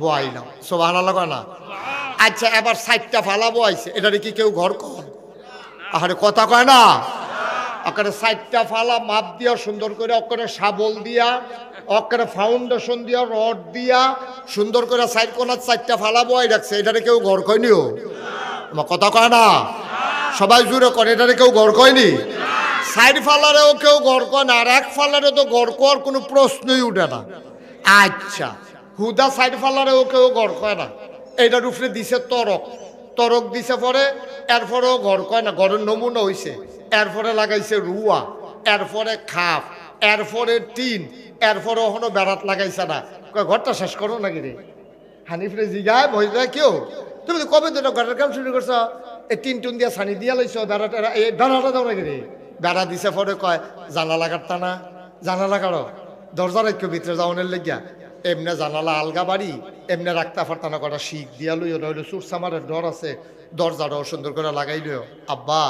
বয়াইলাম। সুবহানাল্লাহ কয় না? আচ্ছা এবার 4টা ফালাবো আইছে, এটারে কি কেউ ঘর কর? আরে কথা কয় না? ওখানে 4টা ফালা মাপ দিয়া সুন্দর করে ওখানে শাবল দিয়া ওখানে ফাউন্ডেশন দিয়া রড দিয়া সুন্দর করে 4 কোণার 4টা ফালা বয় রাখছে, এটারে কেউ ঘর কয়নিও? আমার কথা কয় না? সবাই জুড়ে করে, এটারে কেউ ঘর কয়নি? 4 ফালারেও কেউ ঘর কয় না, আর 1 ফালারে তো ঘর কর কোনো প্রশ্নই উঠে না। আচ্ছা হুদা 4 ফালারেও কেউ ঘর কয় না, এইটার উপরে দিছে তরক, তরক দিছে পরে এরপরেও ঘর কয় না, ঘরের নমুনা হইছে, এরপরে লাগাইছে রুয়া, এরপরে খাপ, এরপরে টিন, এরপরে ওখানে বেড়াত লাগাইছে না। ঘরটা শেষ করো নাকি রে? হানিফরে জিগায় ভয় যায় কেউ, তুমি তো কবে তো ঘরের কাম শুরু করছো, এই টিন টুন দিয়া ছানি দিয়া লাইছো, বেড়াটা এই বেড়াটা দাও নাকি রে? বেড়া দিছে পরে কয় জানালা কাটতা না, জানালা কাটো, দরজা রাখো ভিতরে যাওয়ানের লেগিয়া, এমনি জানালা আলগা বাড়ি এমনি রাখতে পারতা না, কটা শিখ দিয়া লইও, নইলে চুরসামারের ডর আছে, দরজাটাও সুন্দর করে লাগাই লইও। আব্বা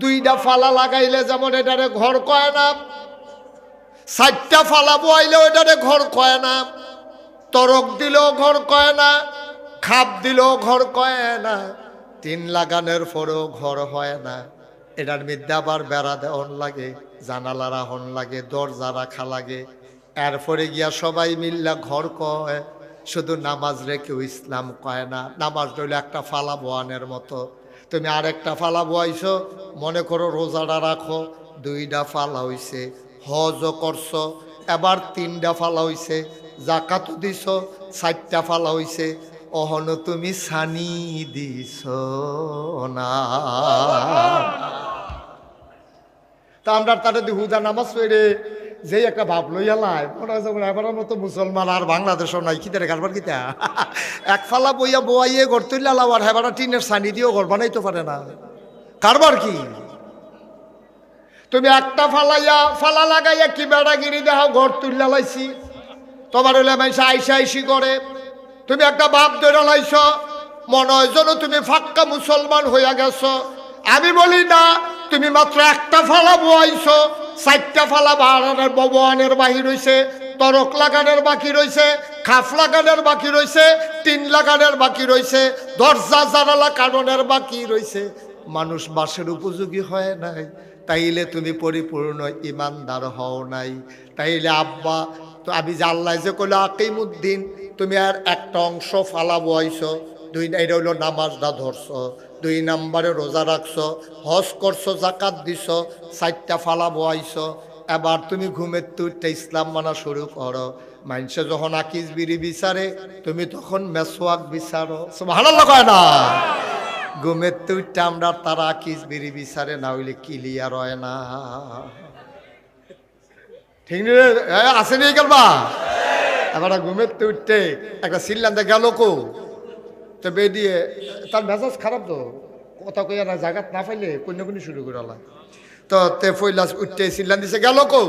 2টা ফালা লাগাইলে যেমন এটারে ঘর কয় না, 4টা ফালা বইলেও এটারে ঘর কয় না, তরক দিলেও ঘর কয় না, খাপ দিলেও ঘর কয় না, 3 লাগানোর পরেও ঘর হয় না। এটার মধ্যে আবার বেড়া দেওয়ান লাগে, জানালা রাহন লাগে, দরজা রাখা লাগে, এরপরে গিয়া সবাই মিল্লা ঘর কয়। শুধু নামাজ রেখেও ইসলাম কয় না, নামাজ রইল একটা ফালা বোয়ানের মতো। তুমি আরেকটা ফালা বোয়াইছো, মনে করো রোজাটা রাখো, 2টা ফালা হইছে, হজও করছো, এবার 3টা ফালা হইছে, জাকাতও দিছ, 4টা ফালা হইছে, অহন তুমি সানি দিছ না। তা আমরা তাদের হুদা নামাজ পড়ে যে একটা ভাব লইয়া লাই মনে হয় এবার মতো মুসলমান আর বাংলাদেশও নাই, কিতারে কারবার কিতা এক ফালা বইয়া বইয়ে ঘর তুললে আলাবার হেবারা টিনের সানি দিয়েও ঘর বানাইতে পারে না, কারবার কি? তুমি একটা ফালা লাগাইয়া কি বেড়াগিরি দেখাও ঘর তুললে লাইছি, তোমার হলে মানুষ আইসা আইসি করে, তুমি একটা বাপ ধরে লাইছ, মনে হয় যেন তুমি ফাক্কা মুসলমান হইয়া গেছো। আমি বলি না, তুমি মাত্র একটা ফালা বইছো, 4টা ফালা বাহানের বাহির হইছে, তরক লাগানোর বাকি রইছে, খাফ লাগানোর বাকি রইছে, 3 লাগানোর বাকি রইছে, দরজা জানালা কারণের বাকি রইছে, মানুষ বাসের উপযোগী হয় নাই, তাইলে তুমি পরিপূর্ণ ইমানদার হও নাই। তাইলে আব্বা তো আমি যে আল্লাহ যে কইল আকিমুদ্দিন, তুমি আর একটা অংশ ফালা বইছো, 2 এটা হইল নামাজটা ধরছো, 2 নম্বরে রোজা রাখছো, হজ করছো, জাকাত দিছ, 4টা ফালা বইছো, এবার তুমি ঘুমের তুইটা ইসলাম মানা শুরু করো। মানুষে যখন আকিস বিড়ি বিচারে, তুমি তখন মেসওয়াক বিচারো। সুবহানাল্লাহ কয় না? ঘুমের তুইটা আমরা তারা আকিস বিড়ি বিচারে, না হইলে ক্লিয়ার হয় না। ঠিক নেই আসেনি গেলবা? এবার ঘুমের তুইতে একটা সিল্লান্তে গেল কো, তো বেরিয়ে তার মেজাজ খারাপ, তো কথা কইয়া না জায়গা না পাইলে কন্যাকুনি শুরু করে আলা, তো তে ফইলাস উঠতে সিল্লান দিছে গেল কো,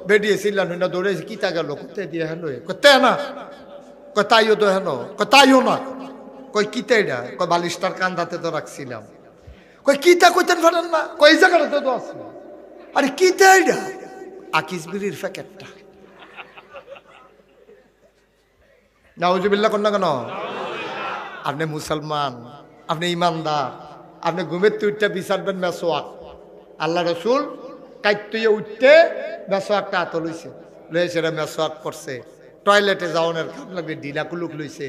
বেরিয়ে সিল্লান হইনা দৌড়েছে, কিতা গেল কোথায় দিয়ে হেন তে না, কয় তাইও তো হেন, কয় তাইও না, কই কিতা এটা, কয় বালিশটার কান্দাতে তো রাখছিলাম, কই কিতা কইতেন পারেন না, কই জায়গাটাতে তো আছে, আরে কিতা এটা, আকিস বিড়ির প্যাকেটটা। নাউজুবিল্লাহ কন্যা কেন? আপনি মুসলমান, আপনি ইমানদার, আপনি ঘুমের তুইটা বিচারবেন মেসোয়াক। আল্লাহ রসুল কাইতুইয়ে উঠতে মেসোয়াকটা হাত লইছে, লইছে মেসোয়াক করছে, টয়লেটে যাওয়ানোর কাম লাগবে, ডিলা কুলুক লইছে,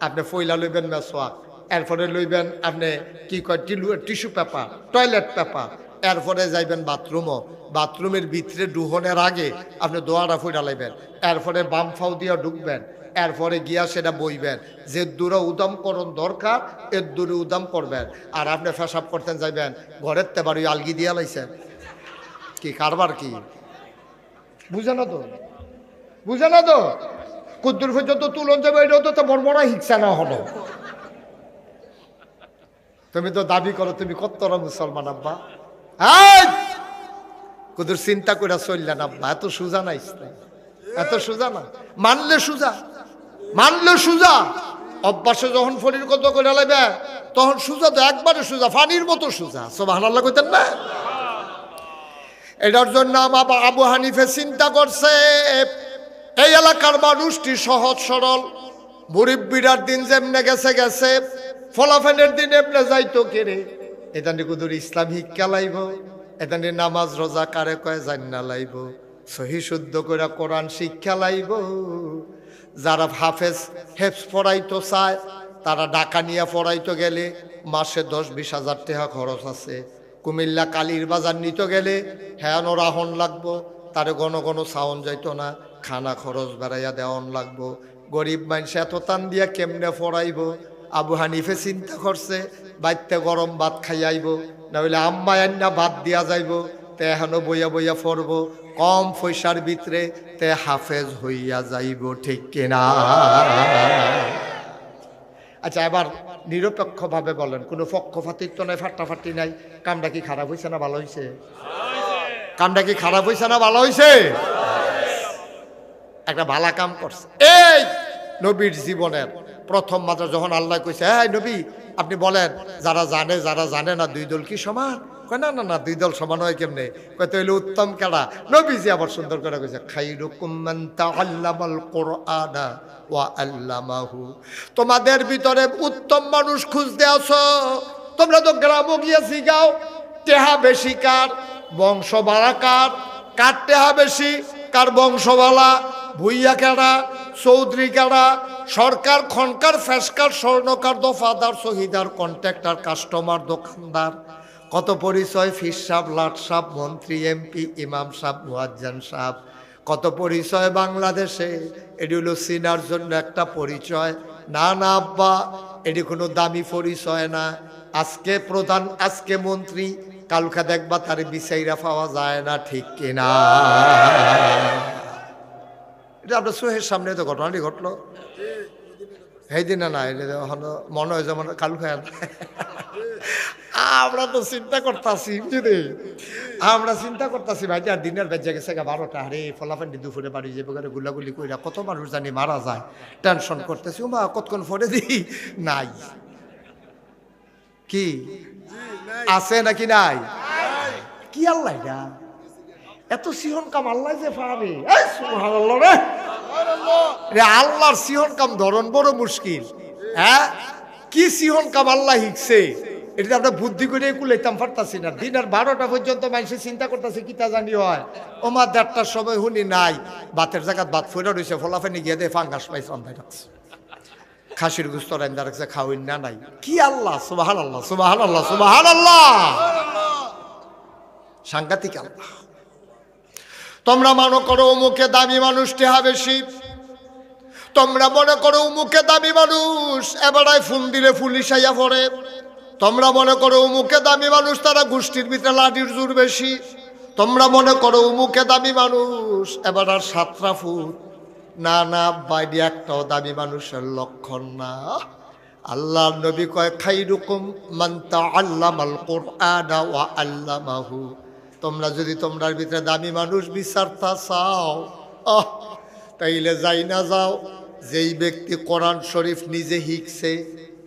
আপনি ফইলা লইবেন মেসোয়াক, এরপরে লইবেন আপনি কি কয় টিস্যু পেপার, টয়লেট পেপার। এরপরে যাইবেন বাথরুমও, বাথরুমের ভিতরে ডুহনের আগে আপনি দোয়াটা ফুটা লাইবেন। এরপরে বাম ফাউ দিয়ে ঢুকবেন, এরপরে গিয়া সেটা বইবেন। যে দূরে উদামকরণ দরকার এর দূরে উদাম করবেন। আর আপনি পেশাব করতেন যাইবেন, ঘরের তেবার ওই আলগি দিয়া লাইছেন। কি কারবার কি বুঝে না তো, বুঝে না তো? কুদ্দুর পর্যন্ত তুলন যাবে, এটাও তো বড় বড় হিংসা না হলো। তুমি তো দাবি করো তুমি কত্তরা মুসলমান আব্বা। কুদুর চিন্তা করে চললেন আব্বা, এত সোজা না ইসলাম, এত সোজা না। মানলে সোজা, মানলে সোজা। অভ্যাসে যখন ফরির কত করে লাগবে তখন সোজা তো একবারে সোজা, পানির মতো সোজা। সুবহানাল্লাহ কইতেন না? এটার জন্য আবু হানিফে চিন্তা করছে এই এলাকার মানুষটি সহজ সরল, মুরিব্বিরার দিন যেমনে গেছে গেছে, ফলাফেনের দিন এমনে যাইতো কেড়ে। এটা নিয়ে কুদুর ইসলাম শিক্ষা লাইব, এটা নিয়ে নামাজ রোজা কারে কয় জান্না লাইব, সহি শুদ্ধ করে কোরআন শিক্ষা লাইব। যারা হাফেজ হেফস পড়াইতো চায় তারা ঢাকা নিয়ে পড়াইতো গেলে মাসে 10-20 হাজার টাকা খরচ আছে। কুমিল্লা কালীর বাজার নিতে গেলে হ্যাঁ রাহন লাগবো, তারে ঘন ঘন সাউন যাইতো না, খানা খরচ বেড়াইয়া দেওয়ান লাগবো। গরিব মানুষ এত টান দিয়া কেমনে পড়াইব? আবু হানিফে চিন্তা করছে বাইতে গরম ভাত খাইয়াইব, না হইলে আম্মা আন্না ভাত দিয়া যাইব, তে এখনো বইয়া বইয়া পড়ব, কম পয়সার ভিতরে তে হাফেজ হইয়া যাইব। ঠিক কিনা? আচ্ছা এবার নিরপেক্ষভাবে বলেন, কোনো পক্ষপাতিত্ব নাই, ফাটাফাটি নাই, কামটা কি খারাপ হয়েছে না ভালো হয়েছে? কামটা কি খারাপ হয়েছে না ভালো হয়েছে? একটা ভালা কাম করছে। এই নবীর জীবনের প্রথম মাত্রা যখন আল্লাহ কইছে হ্যাঁ নবী আপনি বলেন যারা জানে যারা জানে না দুই দল কি সমান? কয় না না না, দুই দল সমান হয় কেমনে? কয় তো হইলে উত্তম কেডা? নবীজি আবার সুন্দর করে কইছে খাইরুকুম মান তাআল্লামাল কুরআনা ওয়া আল্লামাহু। তোমাদের ভিতরে উত্তম মানুষ খুঁজতে আছো। তোমরা তো গ্রামও গিয়েছি গাও, টেহা বেশি কার, বংশ বাড়া কার, কার টেহা বেশি, কার বংশবালা, ভুইয়া কেডা, চৌধুরী কেডা, সরকার খনকার, ফেসকার, স্বর্ণকার, দফাদার, শহীদার, কন্ট্রাক্টর, কাস্টমার, দোকানদার, কত পরিচয়, ফির সাহেব, লাট সাহেব, মন্ত্রী, এমপি, ইমাম সাহেব, মুয়াজ্জিন সাহেব, কত পরিচয় বাংলাদেশে। এটি হলো চিনার জন্য একটা পরিচয়। না না আব্বা, এটি কোনো দামি পরিচয় না। আজকে প্রধান, আজকে মন্ত্রী, কালকে দেখবা তার বিচাইরা পাওয়া যায় না। ঠিক কিনা? এটা আপনার চোখের সামনে তো ঘটনাটি ঘটলো। সেই দিনে না, মনে হয় যেমন কালু খায়। আমরা তো চিন্তা করতেছি, বুঝলি, আমরা চিন্তা করতেছি ভাই আর দিনের বেজে গেছে 12টা, আরে ফলাফান্ডি দুপুরে বাড়ি যাবে ঘরে গুলাগুলি কইরা কত মানুষ জানি মারা যায়, টেনশন করতেছি। মা কতক্ষণ ফোনে দিই নাই, কি আছে নাকি নাই? কি আল্লাহ এটা এত সিহন কাম আল্লাহ যে পারে? সুবহানাল্লাহ রে, আল্লাহর সিহন কাম ধরন বড় মুশকিল। হ্যাঁ, কি সিহন কাম আল্লাহ হিকছে, এটা আমরা বুদ্ধি করে কুলাইতাম পারতাছি না। দিন আর 12টা পর্যন্ত মানুষের চিন্তা করতেছে কিতা জানি হয়। ওমা 1:30টার সময় শুনি নাই, বাতের জায়গাত বাত ফেরা রয়েছে, ফলাফেনি গিয়ে দিয়ে ফাঙ্গাস পাইছে, অন্ধায় রাখছে, খাসির গুস্ত রান্দা রাখছে, খাওয়াই না নাই। কি আল্লাহ! সুবহানাল্লাহ, সুবহানাল্লাহ, সুবহানাল্লাহ, সাংঘাতিক আল্লাহ। তোমরা মনে করো অমুকে দামি মানুষ টেহা বেশি, তোমরা মনে করো অমুকে দামি মানুষ এবারে ফোন দিলে পুলিশ আইয়া পড়ে, তোমরা মনে করো অমুকে দামি মানুষ তারা গোষ্ঠীর ভিতরে লাঠির জোর বেশি, তোমরা মনে করো অমুকে দামি মানুষ এবার আর 7টা ফুট। না না, বাইরে একটাও দামি মানুষের লক্ষণ না। আল্লাহর নবী কয় খাইরুকুম মান তাআল্লামাল কুরআনা ওয়া আল্লামাহু। তোমরা যদি তোমরার ভিতরে দামি মানুষ বিচারতা চাও, তাইলে যাই না যাও যেই ব্যক্তি কোরআন শরীফ নিজে শিখছে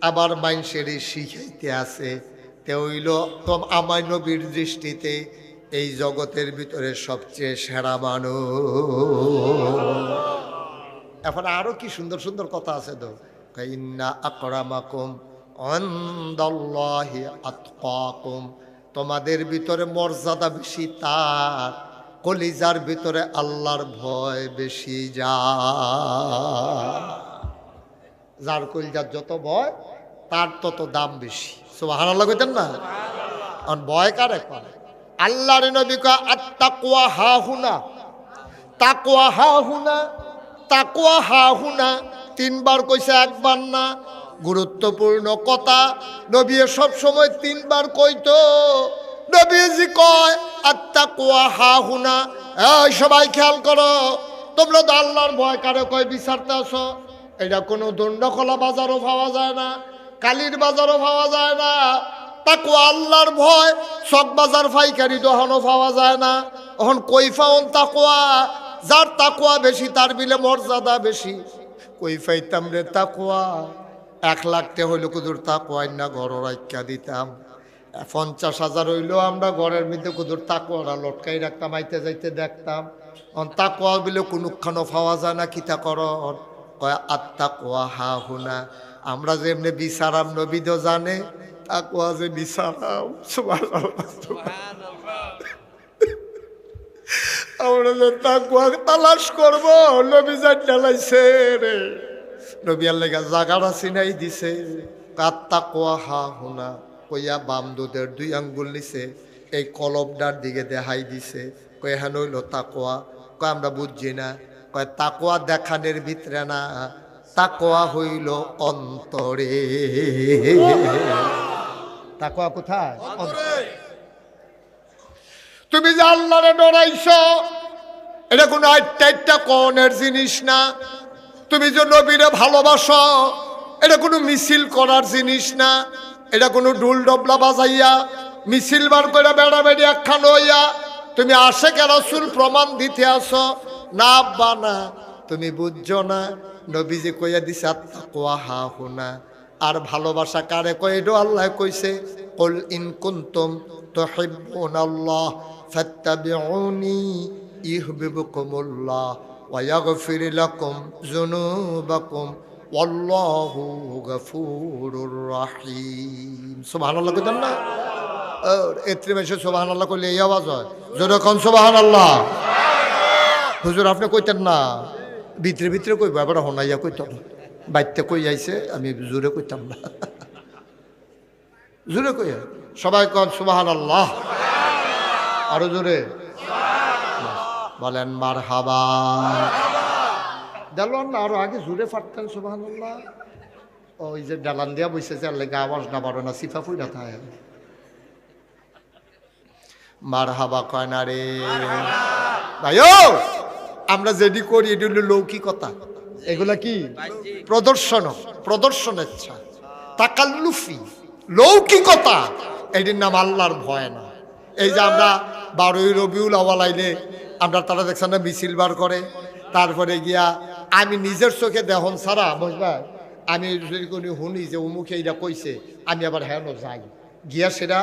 আবার মানুষের শিখাইতে আছে, তে হইল আমার নবীর দৃষ্টিতে এই জগতের ভিতরে সবচেয়ে সেরা মানুষ। এখন আরো কি সুন্দর সুন্দর কথা আছে তো, ইন্না আকরামাকুম ইনদাল্লাহি আতকাকুম। তোমাদের ভিতরে মর্যাদা বেশি তার কলিজার ভিতরে আল্লাহর ভয় বেশি। যার কলিজার যত ভয় তার তত দাম বেশি। সুবহানাল্লাহ কইতেন না? আর ভয় কারে করে? আল্লাহর নবী কয় আত্তাকওয়া হাহুনা, তাকওয়া হাহুনা, তাকওয়া হাহুনা। তিনবার কইছে, একবার না। গুরুত্বপূর্ণ কথা, নবী সব সময় তিনবার কইতো। নবীজি কয় আত্তাকওয়া হাহুনা। এই সবাই খেয়াল করো, তোমরা তো আল্লাহর ভয় কারে কয় বিচারতে আসো। এটা কোনো দণ্ডখোলা বাজারও পাওয়া যায় না, কালীর বাজারও পাওয়া যায় না। তাকওয়া আল্লাহর ভয় চক বাজার পাইকারি দোকানও পাওয়া যায় না। এখন কই পাওন তাকওয়া? যার তাকওয়া বেশি তার বিলে মর্যাদা বেশি। কই পাইতাম রে তাকওয়া? 1 লাখ টাকা হইল কুদুর তাকওয়া না ঘর রাইখা দিতাম। 50,000 হইল আমরা ঘরের মধ্যে কুদুর তাকওয়ারা লটকাই রাখতাম, আইতে যাইতে দেখতাম। তাকওয়া বিলে কোনখানো পাওয়া যায় না। কিতা কর? কয় আত্তাকওয়া হাহুনা। আমরা যে এমনি বিচারাম নবী তো জানে, তাকওয়া যে বিচারাম। সুবহানাল্লাহ, সুবহানাল্লাহ। আমরা যে তাকওয়া তালাশ করব, নবী জান ঢালাইছে রে। নবী আল্লাহ জাগাড়া চিনাই দিছে। আত্তাকওয়া হাহুনা কইয়া বাম দুধের 2 আঙ্গুল নিছে, এই কলবটার দিকে দেখাই দিছে। কয় হ্যাঁ হইল তাকওয়া। কয় আমরা বুঝছি না। কয় তাকওয়া দেখানের ভিতরে না, তাকওয়া হইল অন্তরে। তাকওয়া কোথায়? তুমি যে আল্লাহরে ডরাইছো, এটা কোনো আইটা কনের জিনিস না। তুমি যে নবীরে ভালোবাসো, এটা কোনো মিছিল করার জিনিস না। এটা কোনো ঢোল ডবলা বাজাইয়া মিছিল বার করে বেড়াবেড়ি একখান হইয়া তুমি আশেকে রাসূল প্রমাণ দিতে আসো না। বানা তুমি বুঝছো না, নবীজি কইয়া দিছে আত্তাকওয়া হাহুনা। আর ভালোবাসা কারে কয়? এটা আল্লাহ কইছে, কুল ইন কুনতুম তুহিব্বুনাল্লাহ ফাত্তাবিউনি ইউহিব্বুকুমুল্লাহ ওয়া ইয়াগফির লাকুম যুনুবাকুম ওয়াল্লাহু গফুরুর রহিম। সুবহানাল্লাহ কইতেন না? এত্রি মাসে সুবহানাল্লাহ কইলে এই আওয়াজ হয়। জোরে কোন সুবহানাল্লাহ। হুজুর আপনি কইতেন না? ভিতরে ভিতরে কইবা, এবার হনাইয়া কইত না। বাইতে কই আইছে, আমি জোরে কইতাম না। জোরে কইয়া সবাই কোন সুবহানাল্লাহ। আরো জোরে বলেন মারহাবা। দেলোয়ার না আরো আগে জোরে ফাটতেন সুবহানাল্লাহ। ওই যে ডালান দিয়া বইছে যে লেগে আওয়াজ না বাড়ো না, সিফা ফুইরা থাকে। মারহাবা কয় না রে ভাইও। আমরা যেটি করি এটি হলো লৌকিকতা। এগুলা কি? প্রদর্শনেচ্ছা, তাকাল্লুফি, লৌকিকতা। এটির নাম আল্লাহর ভয় না। এই যে আমরা 12ই রবিউল আউয়াল আইলে আমরা তারা দেখছেন না মিছিল বার করে, তারপরে গিয়া আমি নিজের চোখে দেহন ছাড়া বুঝবা, আমি যদি কোনো শুনি যে অমুকে এইটা কইছে, আমি আবার হ্যাঁ যাই গিয়া সেটা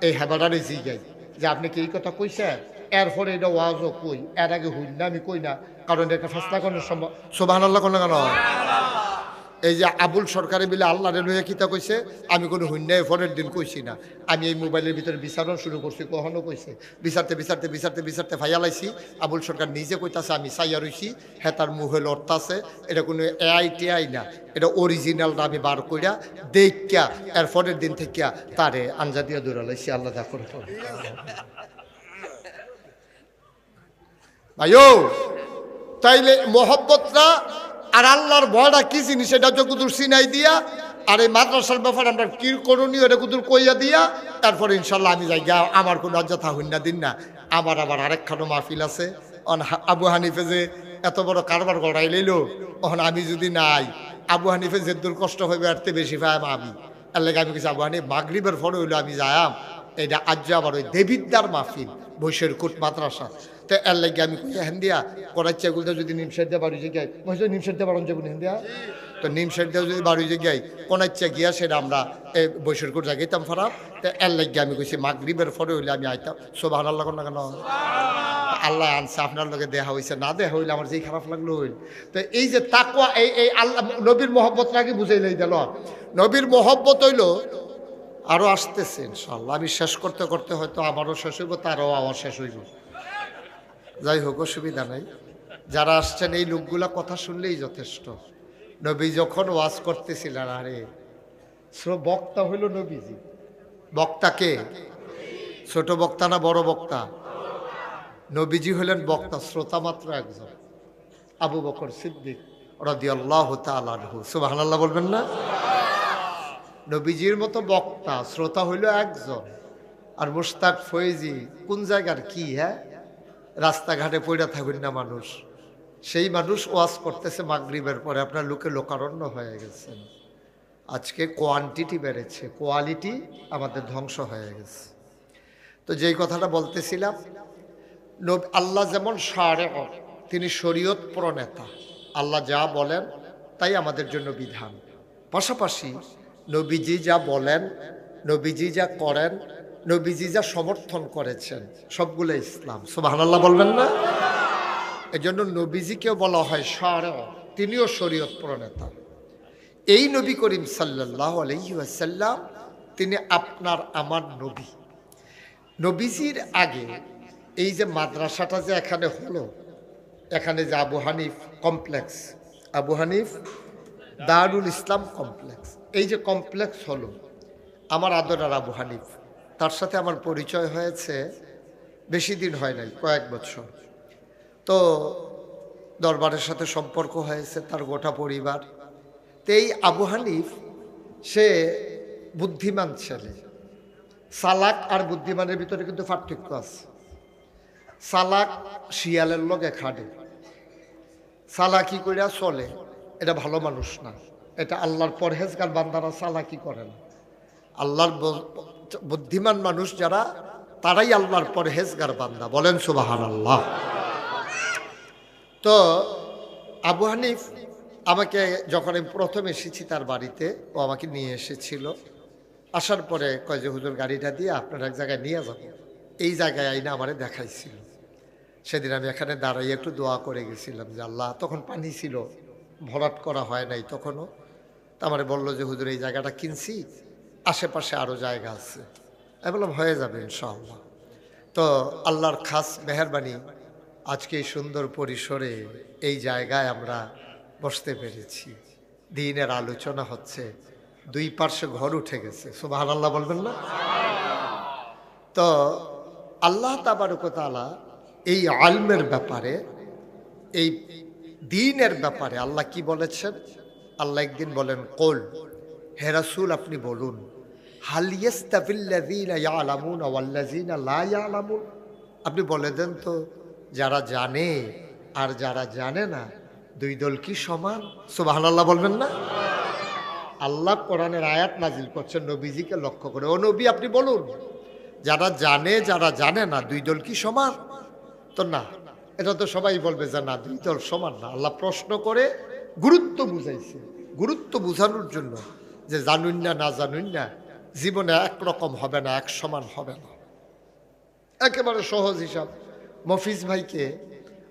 এই হেবাটারে জিগাই যে আপনি কি এই কথা কইছেন, এরপরে এটা ওয়াজও কই, এর আগে হইল না আমি কই না, কারণ এটা ফাসলা করার সম্ভব। সুবহানাল্লাহ কোন কেন? এই যে আবুল সরকারি বিলে আল্লাহ লইয়া কিতা কইছে, আমি কোনো হুন্যায় পরের দিন কইছি না। আমি এই মোবাইলের ভিতরে বিচারণ শুরু করছি, কখনো কইছে বিচারতে বিচারতে বিচারতে বিচারতে ফাইয়া লাইছি। আবুল সরকার নিজে কইতাছে আমি চাইয়া রইছি, হ্যাঁ তার মুহে লড়তাছে। এটা কোনো এআই টিআই না, এটা অরিজিনালটা আমি বার কইরা দেখিয়া এর পরের দিন থেকে তারে আঞ্জা দিয়া দৌড়া লাইছি। আল্লাহ দা করে ভাইও। তাইলে মোহব্বতটা আর আল্লাহর ভয়টা কি জিনিস এটা যকুদুর সিনাই দিয়া, আর এই মাদ্রাসার ব্যাপারে আমরা কি করণীয় এটা কুদুর কইয়া দিয়া, তারপরে ইনশাল্লাহ আমি যাই গা। আমার কোনো অযথা হইনা দিন না। আমার আবার আরেকখানো মাহফিল আছে। আবু হানিফে যে এত বড় কারবার গড়াই লইল, তখন আমি যদি নাই, আবু হানিফে যে দূর কষ্ট হইবে আরতে বেশি পাইম আমি। এর লেগে আমি কিছু আবু হানিফ মাগরিবের পরে হইলো আমি যাইম। এটা আজ আবার ওই দেবিদ্যার মাহফিল বৈশের কোট মাদ্রাসা। তো এর লাগে আমি কই হেন্দিয়া করাচ্চাগুলো যদি নিমসার দিয়ে বাড়ি যে গাই, নিমসার দিয়ে বাড়ন যাবো হেন্দিয়া। তো নিমসার দিয়ে যদি বাড়ি যে গাই কোনাচ্চা গিয়া সেটা আমরা এই বৈশের কোট জাগাইতাম ফারাপ। তো এর লাগে আমি কইছি মাগরিবের পরে হইলে আমি আইতাম। সুবহানাল্লাহ কোন কেন? আল্লাহ আনছে, আপনার লগে দেখা হয়েছে, না দেখা হইলে আমার যেই খারাপ লাগলো হইল। তো এই যে তাকওয়া, এই আল্লাহ নবীর মহব্বতটাকে বুঝাইলেই দিল। নবীর মহব্বত হইল আরো আসতেছে ইনশাল্লাহ। আমি শেষ করতে করতে হয়তো আমারও শেষ হইব, তারও আমার শেষ হইব। যাই হোক, অসুবিধা নাই। যারা আসছেন এই লোকগুলা কথা শুনলেই যথেষ্ট। নবী যখন ওয়াজ করতেছিলেন, আরে বক্তা হইল নবীজি। বক্তা কে? ছোট বক্তা না বড় বক্তা? নবীজি হলেন বক্তা, শ্রোতা মাত্র একজন, আবু বকর সিদ্দিক রাদিয়াল্লাহু তাআলা আনহু। সুবহানাল্লাহ বলবেন না? নবীজির মতো বক্তা শ্রোতা হইল একজন। আর মুশতাক ফয়েজি কোন জায়গার কি? হ্যাঁ, রাস্তাঘাটে পড়ে থাকুন না মানুষ, সেই মানুষ ওয়াজ করতেছে মাগরিবের পরে, আপনার লোকে লোকারণ্য হয়ে গেছেন। আজকে কোয়ান্টিটি বেড়েছে, কোয়ালিটি আমাদের ধ্বংস হয়ে গেছে। তো যেই কথাটা বলতেছিলাম, আল্লাহ যেমন শারেক, তিনি শরীয়ত প্রণেতা, আল্লাহ যা বলেন তাই আমাদের জন্য বিধান। পাশাপাশি নবীজি যা বলেন, নবীজি যা করেন, নবীজি যা সমর্থন করেছেন, সবগুলো ইসলাম। সুবহানাল্লাহ বলবেন না? এজন্য নবীজিকেও বলা হয় শারেক, তিনিও শরীয়ত প্রণেতা। এই নবী করিম সাল্লাল্লাহু আলাইহি ওয়াসাল্লাম, তিনি আপনার আমার নবী। নবীজির আগে এই যে মাদ্রাসাটা যে এখানে হলো, এখানে যে আবু হানিফ কমপ্লেক্স, আবু হানিফ দারুল ইসলাম কমপ্লেক্স, এই যে কমপ্লেক্স হলো, আমার আদরার আবু হানিফ, তার সাথে আমার পরিচয় হয়েছে বেশি দিন হয় নাই, কয়েক বছর। তো দরবারের সাথে সম্পর্ক হয়েছে, তার গোটা পরিবার। তো এই আবু হানিফ, সে বুদ্ধিমান ছেলে। চালাক আর বুদ্ধিমানের ভিতরে কিন্তু পার্থক্য আছে। চালাক শিয়ালের লগে খাটে, চালাকি কইরা চলে, এটা ভালো মানুষ না। এটা আল্লাহর পরহেজগার বান্দারা চালাকি করে না। আল্লাহর বুদ্ধিমান মানুষ যারা, তারাই আল্লাহর পরহেজগার বান্দা। বলেন সুবহানাল্লাহ। তো আবু হানিফ আমাকে, যখন আমি প্রথম এসেছি তার বাড়িতে, ও আমাকে নিয়ে এসেছিল। আসার পরে কয় যে হুজুর গাড়িটা দিয়ে আপনার এক জায়গায় নিয়ে যাবো, এই জায়গায় আইনা আমারে দেখাইছিল। সেদিন আমি এখানে দাঁড়াই একটু দোয়া করে গেছিলাম যে আল্লাহ, তখন পানি ছিল, ভরাট করা হয় নাই তখনও। তা আমারে বললো যে হুজুর এই জায়গাটা কিনছি, আশেপাশে আরও জায়গা আছে। আমি বললাম হয়ে যাবে ইনশাআল্লাহ। তো আল্লাহর খাস মেহেরবানি, আজকে এই সুন্দর পরিসরে এই জায়গায় আমরা বসতে পেরেছি। দ্বীনের আলোচনা হচ্ছে, দুই পার্শ্বে ঘর উঠে গেছে। সুবহানাল্লাহ বলবেন না? তো আল্লাহ তাবারক ওয়া তাআলা এই আলমের ব্যাপারে, এই দ্বীনের ব্যাপারে আল্লাহ কি বলেছেন? আল্লাহ একদিন বলেন, কুল, হে রাসূল আপনি বলুন, হাল ইয়াস্তাবিল্লাযীনা ইয়ালামুনা ওয়াল্লাযীনা লা ইয়ালামুন। আপনি বলে দেন তো, যারা জানে আর যারা জানে না, দুই দল কি সমান? সুবহানাল্লাহ বলবেন না? আল্লাহ কোরআনের আয়াত নাজিল করছেন নবীজিকে লক্ষ্য করে, ও নবী আপনি বলুন, যারা জানে যারা জানে না, দুই দল কি সমান? তো না, এটা তো সবাই বলবে যে না, দুই দল সমান না। আল্লাহ প্রশ্ন করে গুরুত্ব বুঝাইছে, গুরুত্ব বুঝানোর জন্য, যে জানুন না না জানুন না, জীবনে একরকম হবে না, এক সমান হবে না। একেবারে সহজ হিসাব। মফিজ ভাইকে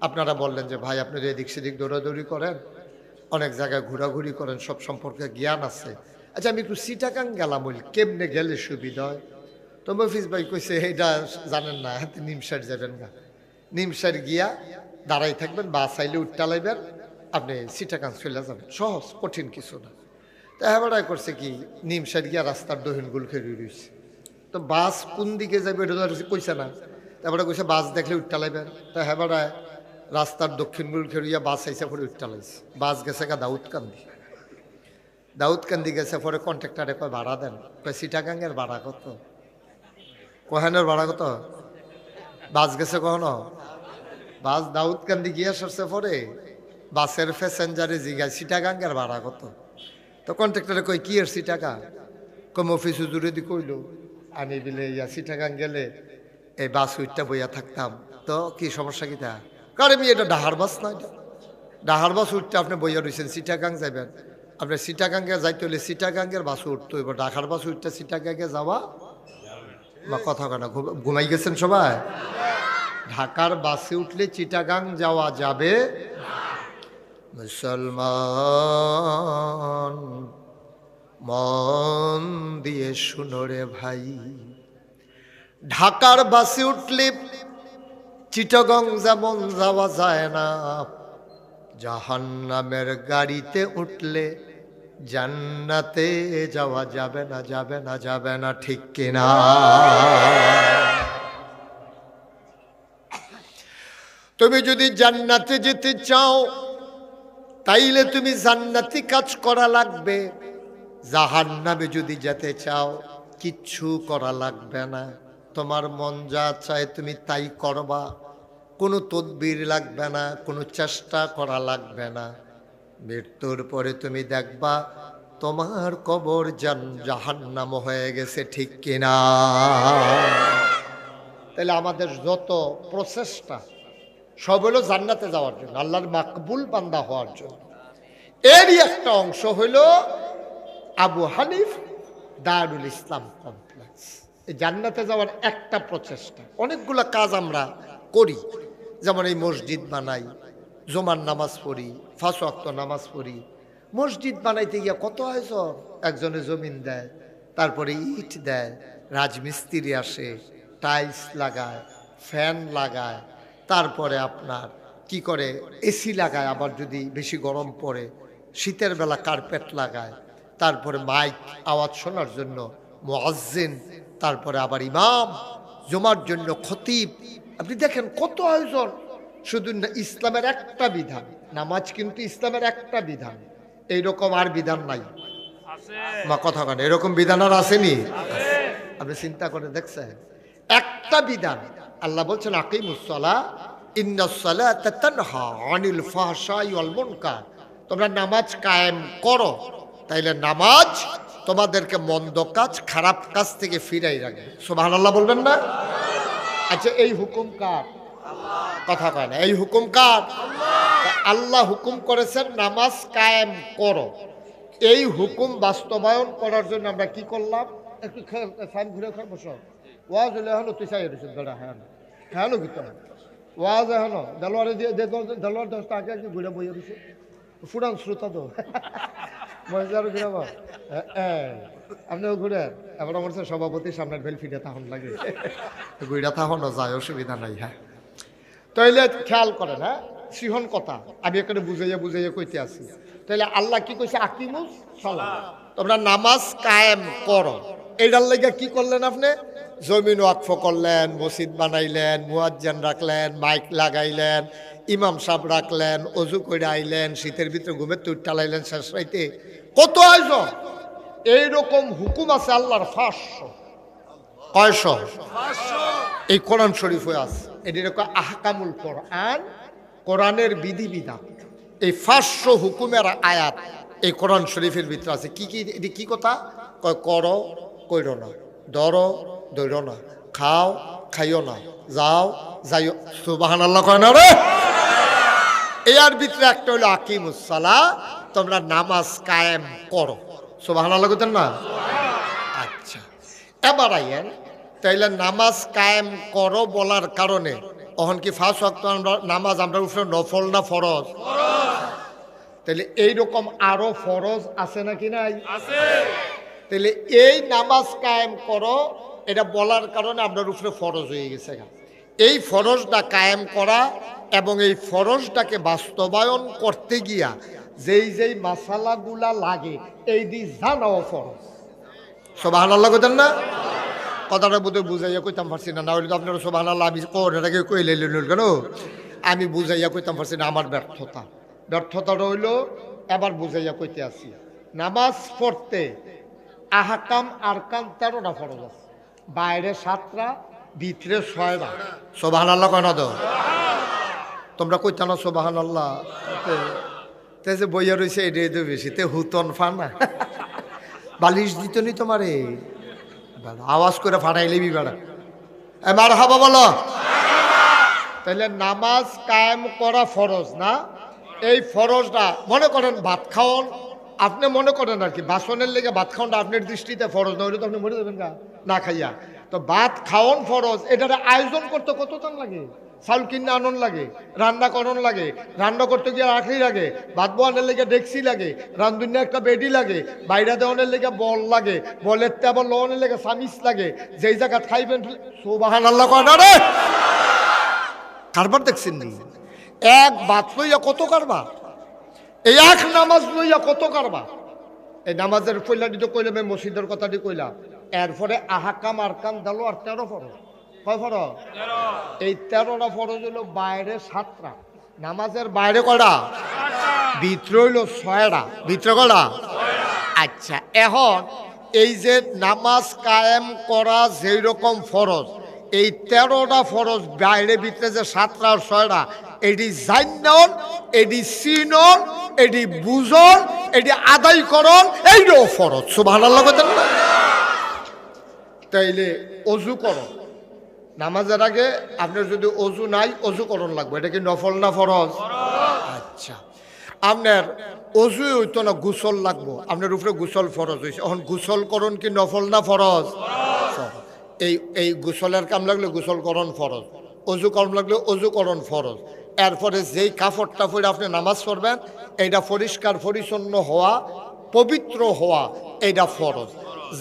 আপনারা বললেন যে ভাই আপনি এদিক সেদিক দৌড়াদৌড়ি করেন, অনেক জায়গায় ঘোরাঘুরি করেন, সব সম্পর্কে জ্ঞান আছে, আচ্ছা আমি একটু চিটাগাং গেলাম, বলি কেমনে গেলে সুবিধা হয়? তো মফিজ ভাই কইছে এটা জানেন না, হাতে নিমসার যাবেন না, নিমসার গিয়া দাঁড়াই থাকবেন, বাস আইলে উঠটা লাইবেন, আপনি চিটাগাং চলে যাবেন, সহজ, কঠিন কিছু না। তো হ্যাঁ করছে কি, নিমসার গিয়া রাস্তার দহিন গুল খেয়ে রয়েছে। তো বাস কোন দিকে যাবে এটা তো কইছে না, তারপরে কইছে বাস দেখলে উঠটা লাইবেন। তো হ্যাঁ রাস্তার দক্ষিণ গুল খেয়ে বাস আইসা পরে উঠটা লাইছে। বাস গেছে গা দাউদকান্দি, দাউদকান্দি গেছে পরে কন্ট্রাক্টারে কয় ভাড়া দেন, কয় চিটাগাংয়ের ভাড়া কত? কোহানের ভাড়া কত? বাস গেছে কখনো? বাস দাউদকান্দি গিয়ে সরছে পরে বাসের প্যাসেঞ্জারে জিগায় চিটাগাংয়ের ভাড়া কত? তো কন্ট্রাক্টরে কই কি এর চিটাগাং? কম অফিস হুজুরে দি কইল আমি বিলে চিটাগাং গেলে এই বাস উইটটা বইয়া থাকতাম, তো কি সমস্যা কি তা? কারণ আমি এটা ডাহার বাস না, এটা ডাহার বাস উঠতে আপনি বইয়া রয়েছেন, চিটাগাং যাবেন, আপনি চিটাগাঙ্গে যাইতে হলে চিটাগাঙ্গের বাস উঠতে হইব, ঢাকার বাস উঠতে চিটাগাঙ্গে যাওয়া বা কথা কেন ঘুমাই গেছেন সবাই? ঢাকার বাসে উঠলে চিটাগাং যাওয়া যাবে। মুসলমান মন দিয়ে শুনো রে ভাই, ঢাকার বাসে উঠলে চিটাগাং যেমন যাওয়া যায় না, জাহান্নামের গাড়িতে উঠলে জান্নাতে যাওয়া যাবে না, যাবে না, যাবে না, ঠিক কিনা? তুমি যদি জান্নাতে যেতে চাও তাইলে তুমি জান্নাতি কাজ করা লাগবে। জাহান্নামে যদি যেতে চাও কিচ্ছু করা লাগবে না, তোমার মন যা চায় তুমি তাই করবা, কোনো তদবির লাগবে না, কোনো চেষ্টা করা লাগবে না। মৃত্যুর পরে তুমি দেখবা তোমার কবর জাহান্নাম হয়ে গেছে, ঠিক কিনা? তাহলে আমাদের যত প্রচেষ্টা সব হলো জান্নাতে যাওয়ার জন্য, আল্লাহর মাকবুল বান্দা হওয়ার জন্য। এরই একটা অংশ হইল আবু হানিফ দারুল ইসলাম কমপ্লেক্স। এই জান্নাতে যাওয়ার একটা প্রচেষ্টা। অনেকগুলো কাজ আমরা করি, যেমন এই মসজিদ বানাই, জুমার নামাজ পড়ি, 5 ওয়াক্ত নামাজ পড়ি। মসজিদ বানাইতে গিয়া কত আয়োজন, একজনে জমিন দেয়, তারপরে ইট দেয়, রাজমিস্ত্রি আসে, টাইলস লাগায়, ফ্যান লাগায়, তারপরে আপনার কি করে এসি লাগায়, আবার যদি বেশি গরম পড়ে শীতের বেলা কার্পেট লাগায়, তারপরে মাইক আওয়াজ শোনার জন্য মুয়াজ্জিন, তারপরে আবার ইমাম, জুমার জন্য খতিব। আপনি দেখেন কত আয়োজন। শুধু ইসলামের একটা বিধান, নামাজ কিন্তু ইসলামের একটা বিধান, এইরকম আর বিধান নাই। মা কথা কেন, এরকম বিধান আর আসেনি? আপনি চিন্তা করে দেখছেন, একটা বিধান। আল্লাহ বলছেন আকিমুস সালাহ ইন্নাস সালাতা তানহা আনিল ফাহশাই ওয়াল মুনকার। তোমরা নামাজ কায়েম করো, তাইলে নামাজ তোমাদেরকে মন্দ কাজ, খারাপ কাজ থেকে ফিরাই রাখবে। সুবহানাল্লাহ বলবেন না? আচ্ছা, এই হুকুম কার? কথা কয় না, এই হুকুম কার? আল্লাহ হুকুম করেছেন নামাজ কায়েম করো। এই হুকুম বাস্তবায়ন করার জন্য আমরা কি করলাম? একটু ফাইন ঘুরে খাবো সব। ওয়াজ হলে হলো তুই চাই রয়েছে দাঁড়া, হ্যাঁ হ্যাঁ ভিতরে ওয়াজ এখনো দেলোয়ারে দিয়ে দেলোয়ার 10টা আগে একটু ঘুরে বইয়ে রয়েছে। ফুরান শ্রোতা তো মজারও ঘুরাবো। আপনিও ঘুরেন। এবার আমার সভাপতি সামনের বেল ফিরে তখন লাগে, ঘুরা তখনও যায়, অসুবিধা নাই। হ্যাঁ, তাইলে খেয়াল করেন, হ্যাঁ সিহন কথা আমি এখানে বুঝাইয়া বুঝাইয়া কইতে আছি। তাইলে আল্লাহ কি কইছে? আকিমুস সালাহ, তোমরা নামাজ কায়েম করো। এইটার লাগা কি করলেন আপনি? জমিন ওয়াকফ করলেন, মসজিদ বানাইলেন, মুয়াজ্জিন রাখলেন, মাইক লাগাইলেন, ইমাম সাহেব রাখলেন, অজু করে আইলেন, শীতের ভিতরে ঘুমের তুই টালাইলেন শেষ রাইতে, কত আয়োজন। এইরকম হুকুম আছে আল্লাহর 500। কয়শো? এই কোরআন শরীফ হয়ে আছে। এটি আহকামুল কোরআন, কোরআনের বিধিবিধান। এই 500 হুকুমের আয়াত এই কোরআন শরীফের ভিতরে আছে। কি কি? এটি কি কথা কয়? করো, কইরো না, ধরো, ধরো না, খাও, খাইও না, যাও, যাইও। সুবহানাল্লাহ কয় না রে? এর ভিতরে একটা হলো আকিমুস সালাহ, তোমরা নামাজ কায়েম করো। সুবহানাল্লাহ কইতেন না? আচ্ছা, এবার আইয়েন, তাইলে নামাজ কায়েম করো বলার কারণে তখন কি 5 ওয়াক্ত নামাজ আমরা উপরে নফল না ফরজ? তাহলে এইরকম আরো ফরজ আছে নাকি নাই? আছে। তাহলে এই নামাজ কায়েম করো এটা বলার কারণে আপনার উপরে ফরজ হয়ে গেছে। এই ফরজটা কায়েম করা এবং এই ফরজটাকে বাস্তবায়ন করতে গিয়া যেই যেই মাসালাগুলা লাগে এই দি জানাও ফরজ। সুবহানাল্লাহ কইতেন না? কথাটা বোধহয় বুঝাইয়া কইতাম পারছি না, না হলে তো আপনারা সুবহানাল্লাহ আমি কোনটাকে কইলে কেন আমি বুঝাইয়া কইতাম পারছি না। আমার ব্যর্থতা রইল, এবার বুঝাইয়া কইতে আসি। নামাজ পড়তে আহকাম আরকান 13টা ফরজ আছে, বাইরে 7টা, ভিতরে 6টা। সুবহানাল্লাহ কয় না তো? তোমরা কইতা না সুবহানাল্লাহ? তে যে বইয়া রয়েছে এটাই তো বেশি, তে হুতন ফানা বালিশ দিত নি তোমারে, আওয়াজ করে ফাটাইলেবি বেড়া। মারহাবা বলো। তাহলে নামাজ কায়েম করা ফরজ না? এই ফরজটা মনে করেন ভাত খাওয়ান, আপনি মনে করেন আর কি বাসনের লেগে ভাত খাওয়ানটা আপনার দৃষ্টিতে ফরজ না হলে তো আপনি মরে যাবেন না খাইয়া। তো ভাত খাওয়ান ফরজ, এটার আয়োজন করতে কতক্ষণ লাগে? চাউল কিনে আনন লাগে, রান্না করন লাগে, রান্না করতে গিয়ে আখরি লাগে, ভাত বোয়ানের লেগে ডেক্সি লাগে, রান্ধুন্য একটা বেডি লাগে, বাইরা দেওয়ানের লেগে বল লাগে, বলের আবার লওয়ানের লেগে সামিস লাগে, যেই জায়গা খাইবেন। সুবহানাল্লাহ কয় না রে? কারবার দেখছেন নি? এক ভাত লইয়া কত কারবার, এই এক নামাজ লইয়া কত কারবার। এই নামাজের ফইলাটি তো কইলাম, এই মসজিদের কথাটি কইলাম। এরপরে আহাকাম আরকাম দিল আর 13 ফরজ। কয় ফরজ? এই 13টা ফরজ হলো বাইরে 7টা, নামাজের বাইরে কয়টা? ভিতরে হইল 6টা। ভিতরে কয়টা? আচ্ছা, এখন এই যে নামাজ কায়েম করা যেই রকম ফরজ, এই 13টা ফরজ বাইরে ভিতরে যে 7টা আর 6টা, এটি জান্নন, এটি সিনন, এটি বুঝন, এটি আদায় করন, এইটাও ফরজ। সুবহানাল্লাহ বলেন না? তাইলে অজু করো নামাজের আগে, আপনার যদি অজু নাই অজু করণ লাগবে, এটা কি নফল না ফরজ? আচ্ছা, আপনার অজু হইতো না, গোসল লাগবো, আপনার উপরে গোসল ফরজ হয়েছে। এখন গোসল করণ কি নফল না ফরজ? এই গোসলের কাম লাগলে গোসল করণ ফরজ, অজু করণ লাগলে অজু করণ ফরজ। এরপরে যেই কাপড়টা পরে আপনি নামাজ পড়বেন, এইটা পরিষ্কার পরিচ্ছন্ন হওয়া, পবিত্র হওয়া, এইটা ফরজ।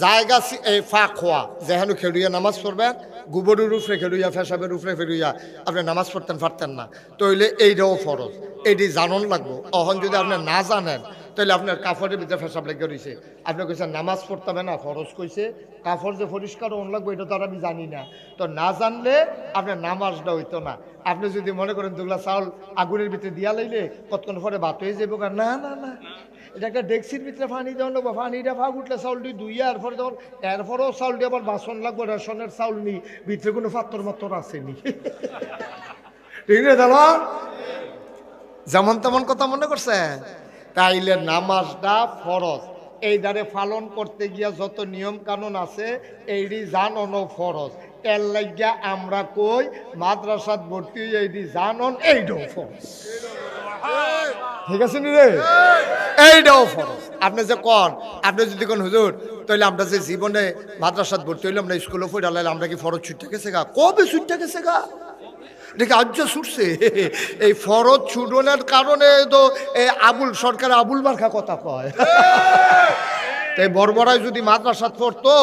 জায়গা এই ফাঁক হওয়া, যেহেতু খেলুইয়া নামাজ পড়বেন, গোবরের উপরে খেলুইয়া, ফেসাবের উপরে ফেলুইয়া আপনি নামাজ পড়তেন পারতেন না, তাইলে এইটাও ফরজ, এটি জানন লাগবো। অহন যদি আপনি না জানেন, তাহলে আপনার কাপড়ের ভিতরে ফেসাব লেগে রয়েছে, আপনি কইছেন নামাজ পড়তে হবে না, ফরজ কইছে, কাপড় যে পরিষ্কার হন লাগবো এটা তো আর আমি জানি না, তো না জানলে আপনার নামাজটা হইতো না। আপনি যদি মনে করেন দুগলা চাউল আগুনের ভিতরে দিয়া লাইলে কতক্ষণ পরে ভাত হয়ে যাবো, না না না, এটা একটা ডেক্সির ভিতরে পানি দেওয়া লাগবো, পানিটা ফাঁক উঠলে চাউলটি ধুইয়া এরপরে তখন এরপরেও চাউলটি আবার বাসন লাগবো, রেশনের চাউল নি, ভিতরে কোনো পাত্তর মাত্তর আসেনি, ঠিক না দাদা? যেমন তেমন কথা মনে করছে। তাইলে নামাজটা ফরজ, এই দ্বারে পালন করতে গিয়া যত নিয়ম কানুন আছে এইটি জানন ফরজ। এর লাগিয়া আমরা কই মাদ্রাসাত ভর্তি এইটি জানন, এইটাও ফরজ। ঠিক আছে নি রে? এইটাও ফরজ। আপনি যে কন, আপনি যদি কোন হুজুর, তাহলে আমরা যে জীবনে মাদ্রাসাত ভর্তি হইলাম না, স্কুলে পড়ালাম, আমরা কি ফরজ ছুটে গেছে গা? কবে ছুটে গেছে গা? দেখি আজ ছুটছে। এই ফরজ ছুটনের কারণে তো আবুল সরকার আবুল মার্কা কথা কয়। তাই বড়বড়ায় যদি মাদ্রাসাত পড়তো,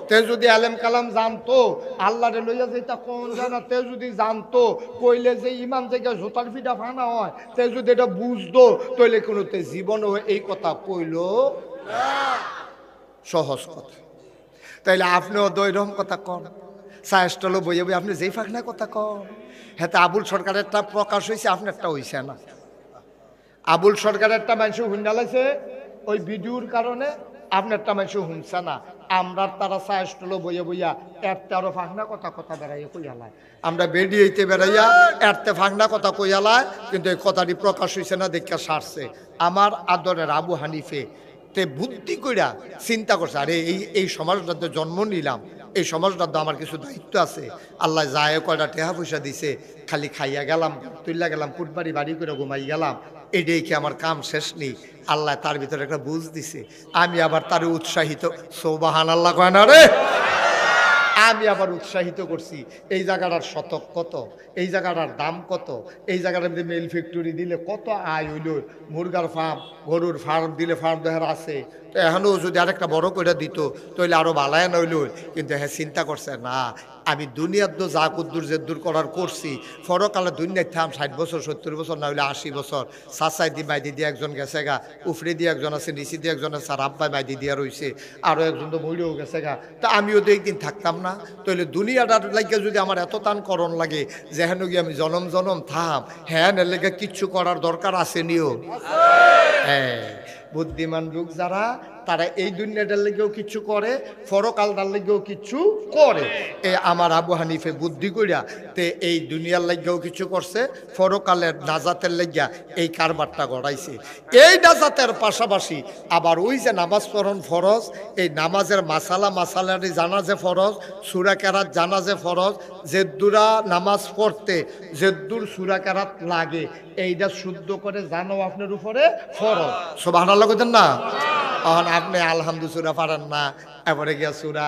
তে যদি আলেম কালাম জানতো, আল্লাহরে লইয়া যেটা কোন জানা, তে যদি জানতো, কইলে যে ইমাম থেকে জোতার ফিটা ফানা হয়, তে যদি এটা বুঝতো, তাইলে কোনো তে জীবনও এই কথা কইল সহজ কথা। তাইলে আপনিও তো এরকম কথা কন, সাহেস্টলো বইয়ে বই আপনি যেই ফাঁকনা কথা কন। হ্যাঁ, আবুল সরকারেরটা প্রকাশ হয়েছে, আপনারটা হইছে না। আবুল সরকারেরটা মানুষ হুন্ডালাইছে ওই ভিডিওর কারণে, আপনারটা মানুষ শুনছে না। আমরা তারা সাহেস্টলো বইয়ে বইয়া এরতে আরো ফাঁকনা কথা কথা বেড়াইয়া কইয়ালায়, আমরা বেরিয়েতে বেড়াইয়া এরতে ফাঁকনা কথা কইয়ালায়, কিন্তু এই কথাটি প্রকাশ হয়েছে না, দেখা সারছে। আমার আদরের আবু হানিফে তে বুদ্ধি কইরা চিন্তা করছে, আরে এই সমাজটাতে জন্ম নিলাম, এই সমাজটাতে আমার কিছু দায়িত্ব আছে, আল্লাহ যায় কয়টা টেহা পয়সা দিছে, খালি খাইয়া গেলাম, তুইলা গেলাম, ফুটবাড়ি বাড়ি করে ঘুমাই গেলাম, এটাই কি আমার কাম শেষ নেই? আল্লাহ তার ভিতরে একটা বুঝ দিছে, আমি আবার তার উৎসাহিত, সুবহানাল্লাহ কয় না রে, আমি আবার উৎসাহিত করছি, এই জায়গাটার শতক কত, এই জায়গাটার দাম কত, এই জায়গাটার মধ্যে মেল ফ্যাক্টরি দিলে কত আয় হইল, মুরগার ফার্ম, গরুর ফার্ম দিলে ফার্ম দেহার আছে, তো এখনও যদি আরেকটা বড় করে দিত তাহলে আরও ভালায় নইল। কিন্তু হ্যাঁ, চিন্তা করছে না, আমি দুনিয়ার তো যা কুদ্দুর জেদ্দুর করার করছি, ফরকালে দুনিয়ায় থাম 60 বছর 70 বছর না হইলে 80 বছর, সাসাই দি মাইদি দিয়ে একজন গেছে গা, উফরে দিয়ে একজন আছে, নিচি দিয়ে একজন আছে, আর আব্বাই মাইদি দিয়া রয়েছে, আরও একজন তো মইরেও গেছে গা, তা আমিও তো একদিন থাকতাম না, তাহলে দুনিয়াটার লাগে যদি আমার এত টান করণ লাগে, যেহেন গিয়ে আমি জনম জনম থাম, হ্যাঁ এর লেগে কিচ্ছু করার দরকার আছে নিও। হ্যাঁ, বুদ্ধিমান লোক যারা, তারা এই দুনিয়াটার লেগেও কিছু করে, ফরকালটার লেগেও কিছু করে। আমার আবু হানিফে বুদ্ধি করিয়া তে এই দুনিয়ার লেগেও কিছু করছে, ফরকালের নাজাতের লেগিয়া এই কারবারটা গড়াইছে। এই নাজাতের পাশাপাশি আবার ওই যে নামাজ পড়ন ফরজ, এই নামাজের মাসালারি জানা যে ফরজ, সূরা কেরাত জানা যে ফরজ, জেদ্দুরা নামাজ পড়তে জেদ্দুর সূরা কেরাত লাগে, এইটা শুদ্ধ করে জানো আপনার উপরে ফরজ। সুবহানাল্লাহ কইতেন না? আপনি আলহামদু সূরা পারেন না, এবারে গিয়া সূরা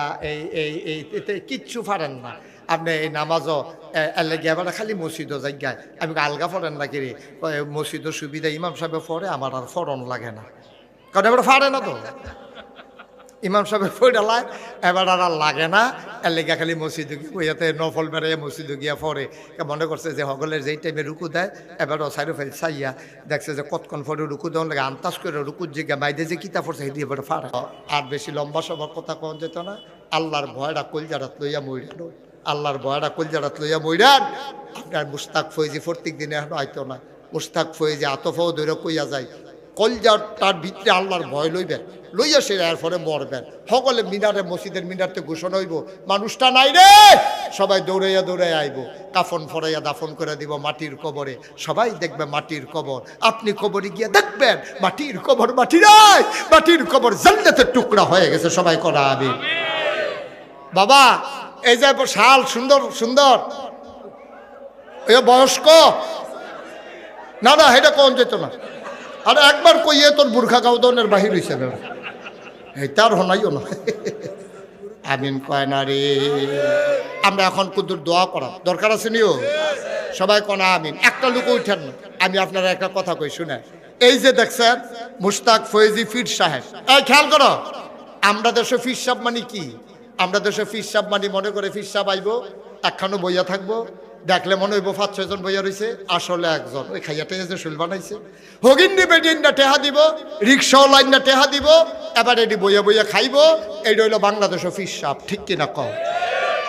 এতে কিচ্ছু পারেন না, আপনি এই নামাজও এলে গিয়ে এবার খালি মসজিদও জায়গায় আমি আলগা পড়েন না কিরে, মসজিদের সুবিধা ইমাম সাহেব পড়ে, আমার আর ফরন লাগে না, কারণ এবার পারে না তো। ইমাম সাহেব ফইডালায় এবার আর লাগে না, এর লেগা খালি মসজিদে গিয়াতে নফল বেড়ে মসজিদে গিয়া পরে মনে করছে যে হগলের যেই টাইমে রুকু দেয় এবার সাইড ফেল চাইয়া দেখছে যে কতক্ষণ পরে রুকু দেওয়ার লাগে আন্তাজ করে রুকুর জিগা বাইদে যে কিতা পড়ছে সেটি এবার ফাড়ে। আর বেশি লম্বা সবার কথা কন যেত না। আল্লাহর ভয়টা কলজারাত লইয়া মইরান, আল্লাহর ভয়টা কলজারাত লইয়া মইরান। আপনার মুস্তাক ফয়েজি প্রত্যেক দিনে এখন হয়তো না, মুস্তাক ফয়েজি আতফাও ধরে কইয়া যায় কলজাটার ভিতরে আল্লাহর ভয় লইবেন, লইয়া সে এর পরে মরবেন। সকলে মিনারে মসজিদের মিনারতে ঘোষণা হইব মানুষটা নাই রে, সবাই দৌড়াইয়া দৌড়াইয়া আইব, কাফন ফরাইয়া দাফন করে দিব মাটির কবরে। সবাই দেখবে মাটির কবর, আপনি কবরে গিয়ে দেখবেন মাটির কবর, মাটি নাই, মাটির কবর জান্নাতের টুকরা হয়ে গেছে। সবাই করা আমিন। বাবা এই যে শাল সুন্দর সুন্দর এ বয়স্ক না না এটা কোন যেত না। আর একবার কইয়ে তোর বুর্খা গাউদনের বাহির হইছে না, তার হনাইও না। আমিন কয় না রে। আমরা এখন কুদুর দোয়া করা দরকার আছে নিও, সবাই কনা আমিন। একটা লোক উঠেন না, আমি আপনারা একটা কথা কই শুনে। এই যে দেখছেন মুস্তাক ফয়েজি পীর সাহেব, এই খেয়াল করো, আমরা দেশে পীর সাহেব মানে কি? আমরা দেশে পীর সাহেব মানে মনে করে পীর সাহেব আইব একখানো বইয়া থাকবো, দেখলে মনে হইব 5-6 জন বইয়া রয়েছে, আসলে একজন ওই খাইয়াতে যে শুল বানাইছে। হগিন্দি বেডিনটা টেহা দিব, রিক্সাও লাইনটা টেহা দিব, এবার এটি বইয়া বইয়া খাইব। এইটা হইলো বাংলাদেশের পীর সাহেব, ঠিক কিনা কও?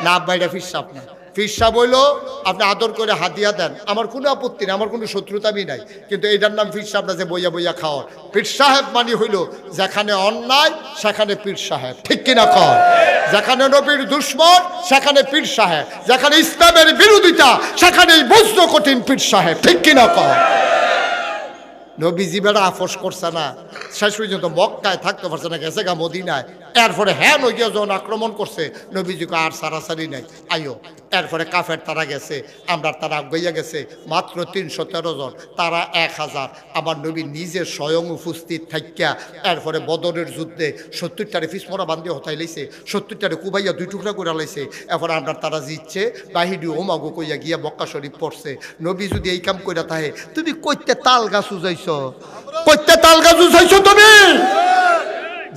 না আব্বা এটা পীর সাহেব না। পীর সাহেব হইলো আপনি আদর করে হাতিয়া দেন, আমার কোনো আপত্তি নেই, আমার কোনো শত্রুতামি নাই, কিন্তু এইটার নাম পীর সাহেব না যে বইয়া বইয়া খাওয়ার। পীর সাহেব মানে হইল যেখানে অন্যায় সেখানে পীর সাহেব, ঠিক কিনা কও? যেখানে নবীর দুশ্মন সেখানে পীর সাহেব, যেখানে ইসলামের বিরোধিতা সেখানে বজ্র কঠিন পীর সাহেব, ঠিক কিনা কও? নবীজি বেড়া আপোষ করছে না, শেষ পর্যন্ত মক্কায় থাকতে পারছে না, গেছে গা মদিনায়। এরপরে হ্যাঁ নগিয়া যখন আক্রমণ করছে নবীজিকে আর সারাসারি নাই, আইও। এরপরে কাফের তারা গেছে, আমরা তারা গইয়া গেছে মাত্র 313 জন, তারা 1000। আমার নবী নিজে স্বয়ং উপস্থিত থাকিয়া এরপরে বদরের যুদ্ধে 70টারে ফিসমরা বান্ধিয়ে হতাই লাইছে, 70টারে কুবাইয়া 2 টুকরা করে লাইছে। এরপরে আমরা তারা জিতছে, বাহিডি ওমাগো কইয়া গিয়া মক্কা শরীফ পড়ছে। নবী যদি এই কাম কইরা থাকে, তুমি কইতে তাল গাছ উজাইছ, কইতে তাল গাছ উজাইছ তুমি?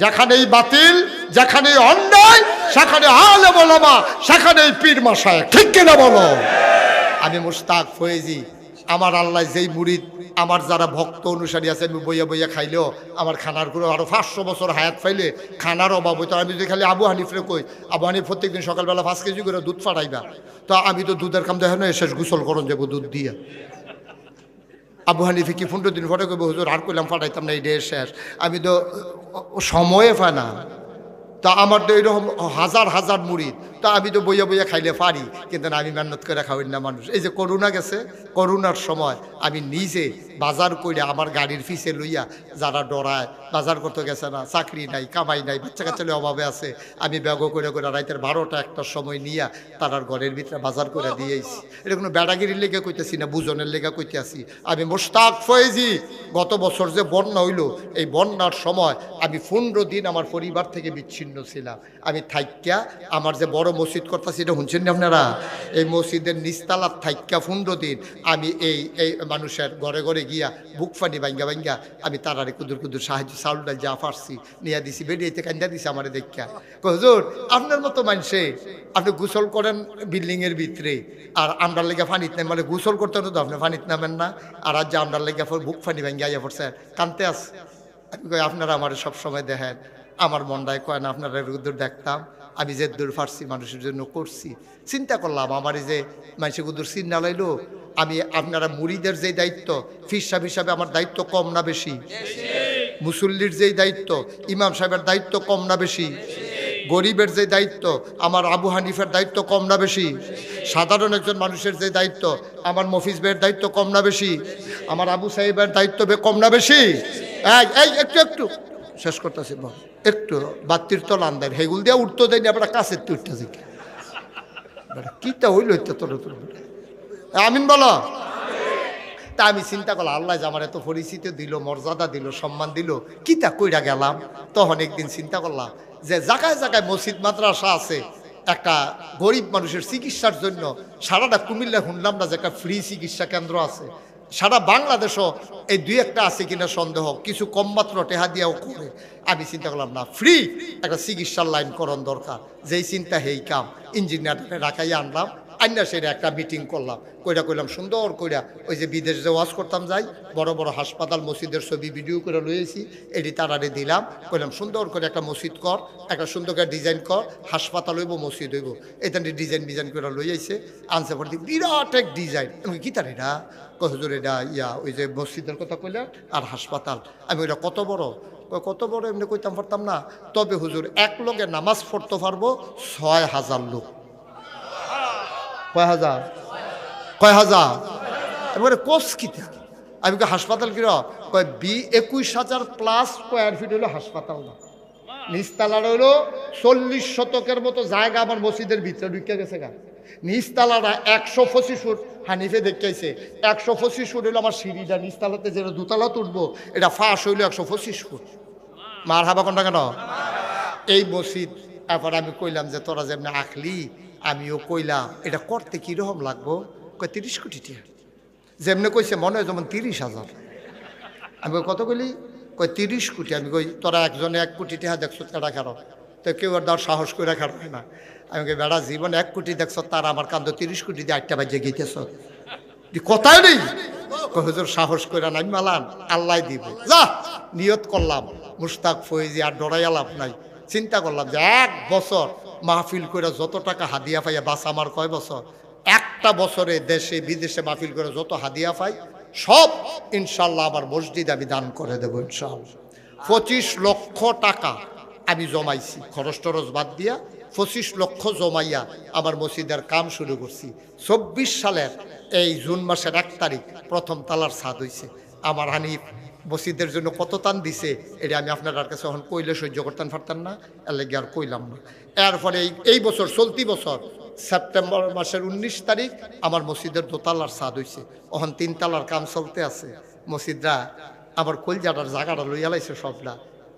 যেখানেই বাতিল, যেখানেই অন্যায় সেখানে আলেম ওলামা, সেখানেই পীর মাশায়েখ, ঠিক কিনা বলো? আমি মুস্তাক ফয়েজি, আমার আল্লাহ যেই মুরিদ, আমার যারা ভক্ত অনুসারী আছে, আমি বইয়া বইয়া খাইলেও আমার খানার কোনো আরো 500 বছর হায়াত পাইলে খানার অভাব হইতো। আমি যদি খালি আবু হানিফরে কই, আবু হানিফ প্রত্যেকদিন সকালবেলা 5 কেজি করে দুধ ফাটাইবা, তো আমি তো দুধের কাম দেখে না, শেষ গোসল করন যাবো দুধ দিয়ে। আবু হানিফে কি 15 দিন পরে কইব হুজুর আর কইলাম ফাটাইতাম না, এই ডে শেষ। আমি তো সময়ে পাই না, তা আমার তো এরকম হাজার হাজার মুরিদ, তা আমি তো বইয়া বইয়া খাইলে পারি, কিন্তু আমি মেহনত করে খাওয়াই না মানুষ। এই যে করোনা গেছে, করোনার সময় আমি নিজে বাজার করে আমার গাড়ির ফিসে লইয়া, যারা ডরায় বাজার করতে গেছে না, চাকরি নাই, কামাই নাই, বাচ্চা কাচ্চালে অভাবে আছে, আমি ব্যাগ করে করে রাইতের 12টা-1টার সময় নিয়ে তারার ঘরের ভিতরে বাজার করে দিয়েছি। এটা কোনো বেড়াগিরির লেগে কইতেছি না, বুজনের লেগে কইতে আসি। আমি মুস্তাক ফয়েজি, গত বছর যে বন্যা হইল, এই বন্যার সময় আমি 15 দিন আমার পরিবার থেকে বিচ্ছিন্ন ছিলাম। আমি থাইক্যা আমার যে বড় মসজিদ করতেছি, এটা শুনছেন না আপনারা? এই মসজিদের নিস্তালার থাইক্যা 15 দিন আমি এই মানুষের ঘরে ঘরে গিয়া বুক ফানি ভাঙ্গা ভাঙ্গা আমি তারারে কুদুর কুদুর সাহায্য চাউল ডাল যা পারছি নিয়ে দিছি, বেরিয়েতে কান্দা দিছি আমার দেখা। হুজুর আপনার মতো মানুষে আপনি গোসল করেন বিল্ডিংয়ের ভিতরে, আর আমরার লেগে ফানিত নেন, মানে গোসল করতে হতো আপনি ফানিত নামেন না, আর আজ যে আমরার লেগে বুক ফানি ভাঙ্গা আইয়া পড়ছে কানতে আস। আমি কই আপনারা আমার সবসময় দেখেন, আমার মনটায় কয় না আপনারা দূর দেখতাম, আমি যে দূর ফারছি মানুষের জন্য করছি। চিন্তা করলাম আমার এই যে মানুষের দূর চিন্তা লাইলো, আমি আপনারা মুরিদের যে দায়িত্ব, পীর সাহেব হিসাবে আমার দায়িত্ব কম না বেশি? মুসল্লির যেই দায়িত্ব, ইমাম সাহেবের দায়িত্ব কম না বেশি? গরিবের যে দায়িত্ব, আমার আবু হানিফের দায়িত্ব কম না বেশি? সাধারণ একজন মানুষের যে দায়িত্ব, আমার মফিজ ভাইয়ের দায়িত্ব কম না বেশি? আমার আবু সাহেবের দায়িত্ব কম না বেশি? এই একটু একটু শেষ করতেছি, একটু বাতির তো লান্দার হেগুল দিয়ে উঠতে দেয়নি, আপনার কাছের তো উঠতেছে কিটা হইল তোর আমিন বলো। তা আমি চিন্তা করলাম আল্লাহ যে আমার এত পরিচিতি দিল, মর্যাদা দিল, সম্মান দিল, কিতা কইরা গেলাম। তখন একদিন চিন্তা করলাম যে জায়গায় জায়গায় মসজিদ মাদ্রাসা আছে, একটা গরিব মানুষের চিকিৎসার জন্য সারাটা কুমিল্লা শুনলাম না যে একটা ফ্রি চিকিৎসা কেন্দ্র আছে, সারা বাংলাদেশও এই দুই একটা আছে কিনা সন্দেহ, কিছু কম মাত্র টেহা দিয়াও করে। আমি চিন্তা করলাম না, ফ্রি একটা চিকিৎসার লাইন করণ দরকার, যেই চিন্তা হেই কাম। ইঞ্জিনিয়ারকে রাখাইয়া আনলাম, আইনা সেটা একটা মিটিং করলাম, কইলাম সুন্দর কইরা ওই যে বিদেশ যে ওয়াজ করতাম যাই, বড় বড় হাসপাতাল মসজিদের ছবি ভিডিও করে লইয়েছি, এটি তারারে দিলাম, কইলাম সুন্দর করে একটা মসজিদ কর, একটা সুন্দর করে ডিজাইন কর, হাসপাতাল হইব মসজিদ হইব, এটা ডিজাইন করে লইয়াইছে। আনসে পর বিরাট এক ডিজাইন। আমি কি তার এটা হুজুর, এটা ওই যে মসজিদের কথা কইলাম আর হাসপাতাল। আমি ওইটা কত বড়, কত বড় এমনি কইতাম পারতাম না। তবে হুজুর এক লোকে নামাজ পড়তে পারবো ৬,০০০ লোক। কয় হাজার? কয় হাজার? এবারে কোর্স কিতা? আমি হাসপাতাল কিরা কয় ২১,০০০ প্লাস স্কোয়ার ফিট হইলো হাসপাতাল না। নিচতলার হইলো ৪০ শতকের মতো জায়গা আমার মসজিদের ভিতরে ঢুকে গেছে গা। নিচতলাটা ১২৫ ফুট, হানিফে দেখাইছে ১২৫ ফুট হইলো আমার সিঁড়িটা, নিচতলাতে যেটা দুতলা তুলবো এটা ফাঁস হইলো ১২৫ ফুট। মার হাবা কোনটা কেন? এই মসজিদ। এরপর আমি কইলাম যে তোরা যেমনি আঁকলি আমিও কইলাম এটা করতে কীরকম লাগবো? কয় ৩০ কোটি টাকা। যেমনি কইছে মনে হয় যেমন ৩০,০০০। আমি কত কইলি? কয় ৩০ কোটি। আমি কই তোরা একজনে ১ কোটি টাকা দেখছো কেডা খারো? তো কেউ আর দেওয়ার সাহস করে খারো না। আমি কই বেড়া জীবন ১ কোটি দেখছো, তার আমার কান্দ ৩০ কোটি দিয়ে ৮টা বাজে গিয়েছ, কথাই নেই। হুজুর সাহস করে নাই মালান, আল্লাহ দিব। যা নিয়ত করলাম মুশতাক ফয়েজি, আর ডরাইয়া লাভ নাই। চিন্তা করলাম যে ১ বছর মাহফিল করে যত টাকা হাদিয়া পাইয়া, বাস আমার কয় বছর, একটা বছরে দেশে বিদেশে মাহফিল করে যত হাদিয়া পাই সব ইনশাল্লাহ আমার মসজিদ আমি দান করে দেবো ইনশাল্লাহ। ২৫ লক্ষ টাকা আমি জমাইছি, খরচ টরচ বাদ দিয়া ২৫ লক্ষ জমাইয়া আমার মসজিদের কাম শুরু করছি। ২৪ সালের এই জুন মাসের ১ তারিখ প্রথম তালার ছাদ হয়েছে। আমার হানিফ মসজিদের জন্য কত টান দিছে এটা আমি আপনার কাছে এখন কইলে সহ্য করতেন পারতাম না, এর লেগে আর কইলাম না। এরপরে এই বছর চলতি বছর সেপ্টেম্বর মাসের ১৯ তারিখ আমার মসজিদের দোতলার ছাদ হয়েছে। এখন ৩ তালার কাম চলতে আছে। মসজিদরা আমার কলজাটার জায়গাটা লইয়া লাইছে সবটা।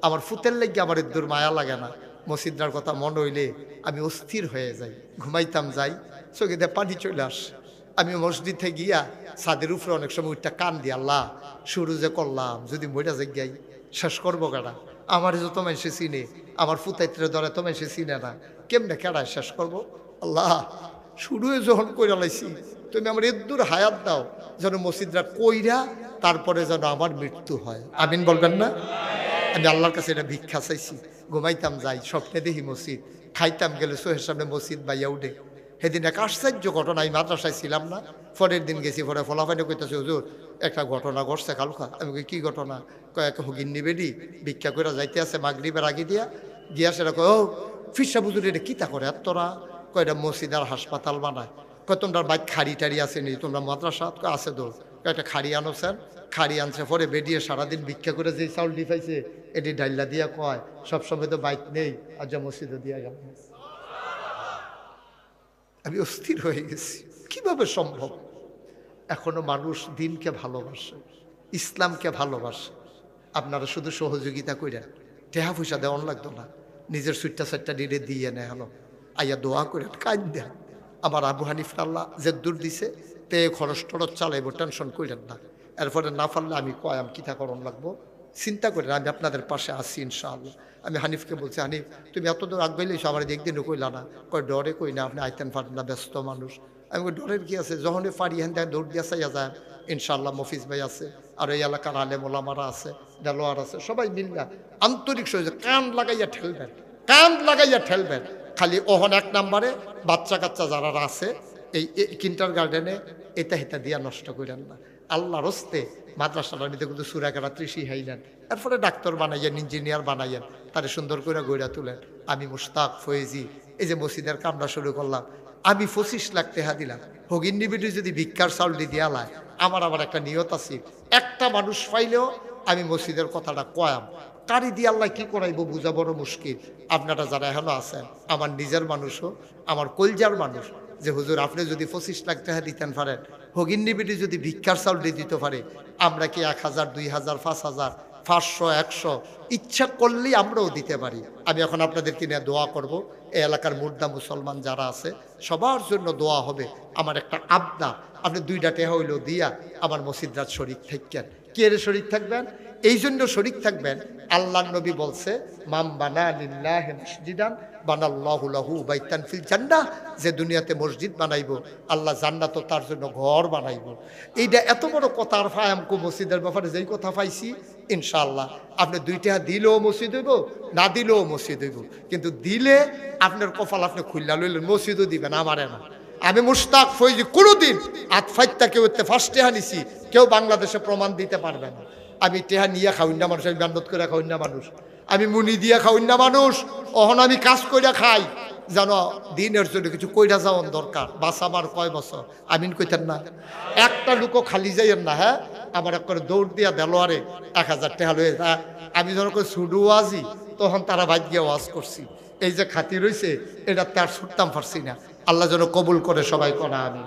আমার ফুতের লেগে আমার দূর মায়া লাগে না। মসজিদটার কথা মনে হইলে আমি অস্থির হয়ে যাই, ঘুমাইতাম যাই, চোখে দিয়ে পানি চলে আসে। আমি মসজিদে গিয়া ছাদের উপরে অনেক সময় উঠটা কান দি, আল্লাহ শুরু যে করলাম যদি মইটা যাই শেষ করবো কারা? আমার যত মানুষে চিনে, আমার ফুতাইত্রে ধরে তো মানুষে চিনে না, কেমনে কেডায় শেষ করবো? আল্লাহ শুরুয়ে যখন কইরা লাইছি তুমি আমার এদ্দুর হায়াত দাও, যেন মসজিদরা কইরা তারপরে যেন আমার মৃত্যু হয়। আমিন বলবেন না? আমি আল্লাহর কাছে এটা ভিক্ষা চাইছি। ঘুমাইতাম যাই, স্বপ্নে দেখি মসজিদ, খাইতাম গেলে চোখের সামনে মসজিদ বাইয়া উঠে। সেদিন এক আশ্চর্য ঘটনা, আমি মাদ্রাসায় ছিলাম না, পরের দিন গেছি, পরে ফলাফাইনে কইতেছে হুজুর একটা ঘটনা ঘটছে কালকা। আমি কি ঘটনা? কয়েক হুগিন্নি বেডি ভিক্ষা করে যাইতে আছে মাগরিবের আগে দিয়া গিয়া, সেটা কয় ও ফিরসা হুজুর এটা কিতা করে আর তোরা? কয়টা মসজিদ আর হাসপাতাল বানায়। কয় তোমরা বাইক খাড়ি টাড়ি আছে নি? তোমরা মাদ্রাসা আছে দোষ। কয়েকটা খাড়ি আনো স্যার। খাড়ি আনছে, পরে বেডিয়ে সারাদিন ভিক্ষা করে যে চাউল দি পাইছে এটি ডাইলা দিয়া কয় সবসময় তো বাইক নেই, আর যা মসজিদে দিয়া গেল। আমি অস্থির হয়ে গেছি, কিভাবে সম্ভব? এখনো মানুষ দিনকে ভালোবাসে, ইসলামকে ভালোবাসে। আপনারা শুধু সহযোগিতা কইরেন, টেহা পয়সা দেওয়ান লাগতো না, নিজের সুইটটা সাইটটা ডিরে দিয়ে নেয় হলো, আইয়া দোয়া করে কাজ দেন। আমার আবু হানিফ আল্লাহ যে দূর দিছে তে খরচ টরচ চালাইব, টেনশন করেন না। এরপরে না পারলে আমি কয়াম কিতা করণ লাগবো, চিন্তা করেন, আমি আপনাদের পাশে আসি ইনশাআল্লাহ। আমি হানিফকে বলছি, হানিফ তুমি এত দূর আগবাইলেছো, আমার একদিনও কইলা না। কয় ডরে কই না, আপনি আইতেন পারেন না, ব্যস্ত মানুষ। আমি কই ডরের কি আছে, যখনই পারি হ্যান দেয় দৌড় দিয়া চাইয়া যায় ইনশাআল্লাহ। মফিজ ভাই আছে, আর এই এলাকার আলেম ওলামারা আছে, দেলোয়ার আছে, সবাই মিললা আন্তরিক সহজে কান লাগাইয়া ঠেলবেন, কান লাগাইয়া ঠেলবেন। খালি ওহন 1 নম্বরে বাচ্চা কাচ্চা যারা আছে এই কিন্টার গার্ডেনে এটা হেতা দিয়া নষ্ট করেন না। আল্লাহর হস্তে মাদ্রাসাটার মধ্যে কিন্তু সুরাকারা ত্রিশি হাইলেন, এরপরে ডাক্তার বানাইয়েন, ইঞ্জিনিয়ার বানাইয়েন, তারে সুন্দর করে গড়া তুলেন। আমি মুশতাক ফয়েজি এই যে মসজিদের কামটা শুরু করলাম, আমি 25 লাখ টাকা দিলাম। হগিন নিবিটি যদি ভিক্ষার চাউলটি দিয়া লায়, আমার একটা নিয়ত আছে, একটা মানুষ পাইলেও আমি মসজিদের কথাটা কয়াম। কারি দিয়ে আল্লাহ কি করাইব বুঝা বড় মুশকিল। আপনারা যারা এখনো আছেন, আমার নিজের মানুষও, আমার কলজার মানুষ, যে হুজুর আপনি যদি 25 লাখ টাকা দিতেন পারেন, হগিন নিবিটি যদি ভিক্ষার চাউল দিয়ে দিতে পারে, আমরা কি 1000, 2000, 5000, 500, 100 ইচ্ছা করলেই আমরাও দিতে পারি। আমি এখন আপনাদেরকে নিয়ে দোয়া করব। এই এলাকার মুর্দা মুসলমান যারা আছে সবার জন্য দোয়া হবে। আমার একটা আবদার, আপনি 2টা টাকা হইলো দিয়া আমার মসজিদরাত শরীক থাকবেন। কে রে শরীক থাকবেন? এই জন্য শরীক থাকবেন, আল্লাহর নবী বলছে মাম বানা লিল্লাহি মসজিদান বানাল্লাহু লাহু বাইতান ফিল জান্নাহ, যে দুনিয়াতে মসজিদ বানাইবো আল্লাহ জান্নাতও তার জন্য ঘর বানাইবো। এইটা এত বড় কথা। আর ফায়ামকু মসজিদের ব্যাপারে যেই কথা পাইছি, ইনশাআল্লাহ আপনি 2 টাকা দিলেও মসজিদ হইব, না দিলেও মসজিদ হইব। কিন্তু দিলে আপনার কপাল আপনি খুললা লইলেন, মসজিদও দিবেন আমারে না। আমি মুশতাক ফৈজি কোনোদিন আতফাইত্তা কেউ ফার্স্ট টেহা নিছি, কেউ বাংলাদেশে প্রমাণ দিতে পারবে না। আমি টেহা নিয়ে খাওয়াই না মানুষ, আমি বান্ডত করে খাওয়াই না মানুষ, আমি মুনি দিয়ে খাওয়াই না মানুষ। অহন আমি কাজ কইরা খাই, জানো দিনের জন্য কিছু কইরা যাওয়ার দরকার। বাস আমার কয় বছর, আমিন কইতেন না? একটা লুকো খালি যাইয়েন না। হ্যাঁ, আমার এক করে দৌড় দিয়া দেলোয়ারে 1000 টাকা লয়ে যা। আমি যখন করে ছুডু ওয়াজি, তখন তারা বাদ গিয়ে ওয়াজ করছি। এই যে খাতি রয়েছে, এটা তার ছুটতাম পারছি না। আল্লাহ যেন কবুল করে, সবাই করা আমি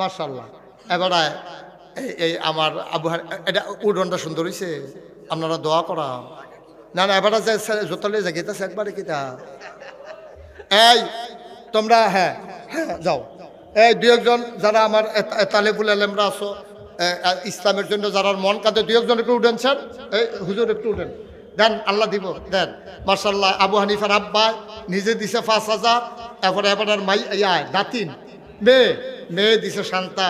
মাশাআল্লাহ। এবারে এই আমার আবু এটা উডনটা সুন্দর হয়েছে, আপনারা দোয়া করা। না না, এবারে যে জোতলে জাগিতেছে একবারে কিতা। এই তোমরা হ্যাঁ হ্যাঁ যাও, এই 2-1 যারা আমার তালেবুল আলেমরা আছো, ইসলামের জন্য যারা মন কাঁদে, 2-1 একটু উঠেন স্যার। এই হুজুর একটু উঠেন, দেন আল্লাহ দিব, দেন। মাশাআল্লাহ, আবু হানিফার আব্বা নিজে দিছে 5000, এরপরে এবার মাই নাতিন মেয়ে দিছে শান্তা।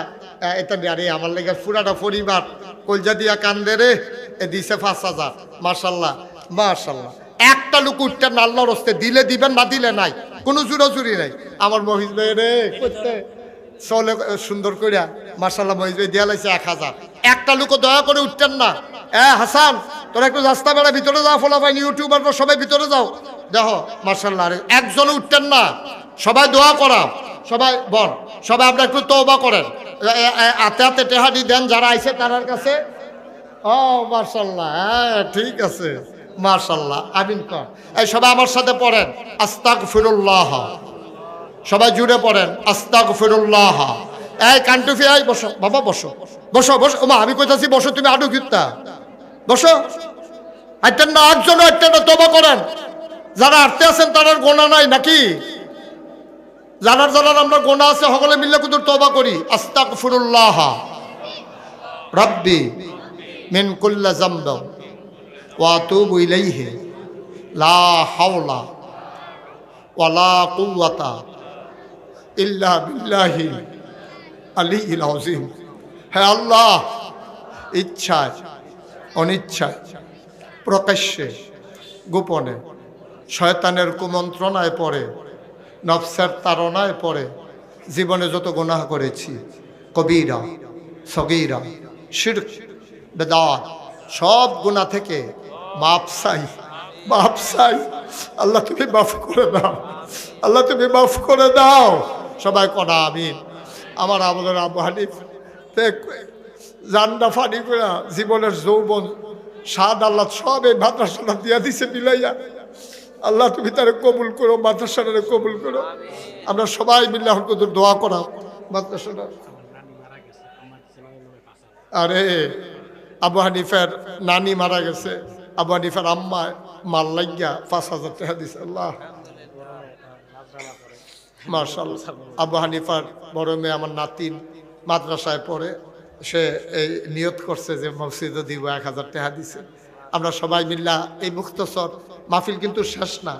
এটা আরে আমার লেগে পুরাটা পরিবার কলজা দিয়া কান্দে রে, দিছে 5000। মাশাআল্লাহ মাশাআল্লাহ। একটা লোক উঠতেন না, আল্লাহর হস্তে দিলে দিবেন, না দিলে নাই, কোনো জুরাজুরি নাই। আমার মহিজ ভাই রে করতে চলে সুন্দর করিয়া মাশাআল্লাহ, মহিজ ভাই দিয়া লাইছে 1000। একটা লোক দয়া করে উঠতেন না। হাসান, তোরা একটু রাস্তা বেড়া ভিতরে যাও, ফলাফাই ইউটিউবার সবাই ভিতরে যাও, দেখো মাশাআল্লাহ। আরে একজনও উঠতেন না, সবাই দোয়া করা, সবাই বল, সবাই আপনারা একটু তওবা করেন, হাতে হাতে টেহাদি দেন যারা আইছে তার কাছে। ও মাশাআল্লাহ, হ্যাঁ ঠিক আছে মাশাআল্লাহ, আমিন কর। এই সবাই আমার সাথে পড়েন আস্তাগফিরুল্লাহ, সবাই জুড়ে পড়েন আস্তাগফিরুল্লাহ। এই কান্টুফি, এই বসো বাবা, বসো বসো বসো। মা আমি কইতাছি বসো, তুমি আডু গিতা বসো। আইতেন না, একজনও আইতেন না, তওবা করেন। যারা আটতে আছেন তাদের গোনা নাই নাকি? জানার জানার আমরা গোনা আছে, সকলে মিললে কিন্তু তওবা করি। আস্তাগফিরুল্লাহ রাব্বি মিন কুল্লি যামব ওয়া আতুবু ইলাইহি লা হাওলা ওয়ালা কুওয়াতা ইল্লা বিল্লাহি আলিয়্যিল আযীম। হে আল্লাহ, ইচ্ছায় অনিচ্ছায়, প্রকাশ্যে গোপনে, শয়তানের কুমন্ত্রণায় পড়ে, নফসের তাড়নায় পড়ে জীবনে যত গুনাহ করেছি, কবিরা সগীরা শিরক বেদাত, সব গুনাহ থেকে মাপ চাই, মাপ চাই। আল্লাহ তুমি মাফ করে দাও, আল্লাহ তুমি মাফ করে দাও। সবাই করা আমিন। আমার আমাদের আবু হানিফ জান্না ফানি করে জীবনের যৌবন স্বাদ আল্লাহ সব এই মাদ্রাসাটা দিয়া দিছে মিলাইয়া। আল্লাহ তুমি তারে কবুল করো, মাদ্রাসাটারে কবুল করো। আমরা সবাই মিলে এখন কত দোয়া করা মাদ্রাসাটা। আরে আবু হানিফের নানি মারা গেছে, আবু হানিফের আম্মা মাল লাগিয়া 5000 টাকা দিছে। আল্লাহ মাশাআল্লাহ। আবু হানিফার বড় মেয়ে আমার নাতিন মাদ্রাসায় পড়ে, সে এই নিয়ত করছে যে মসজিদে দিব, 1000 টাকা দিছে। আমরা সবাই মিল্লা এই মুখতসর মাহফিল কিন্তু শেষ না।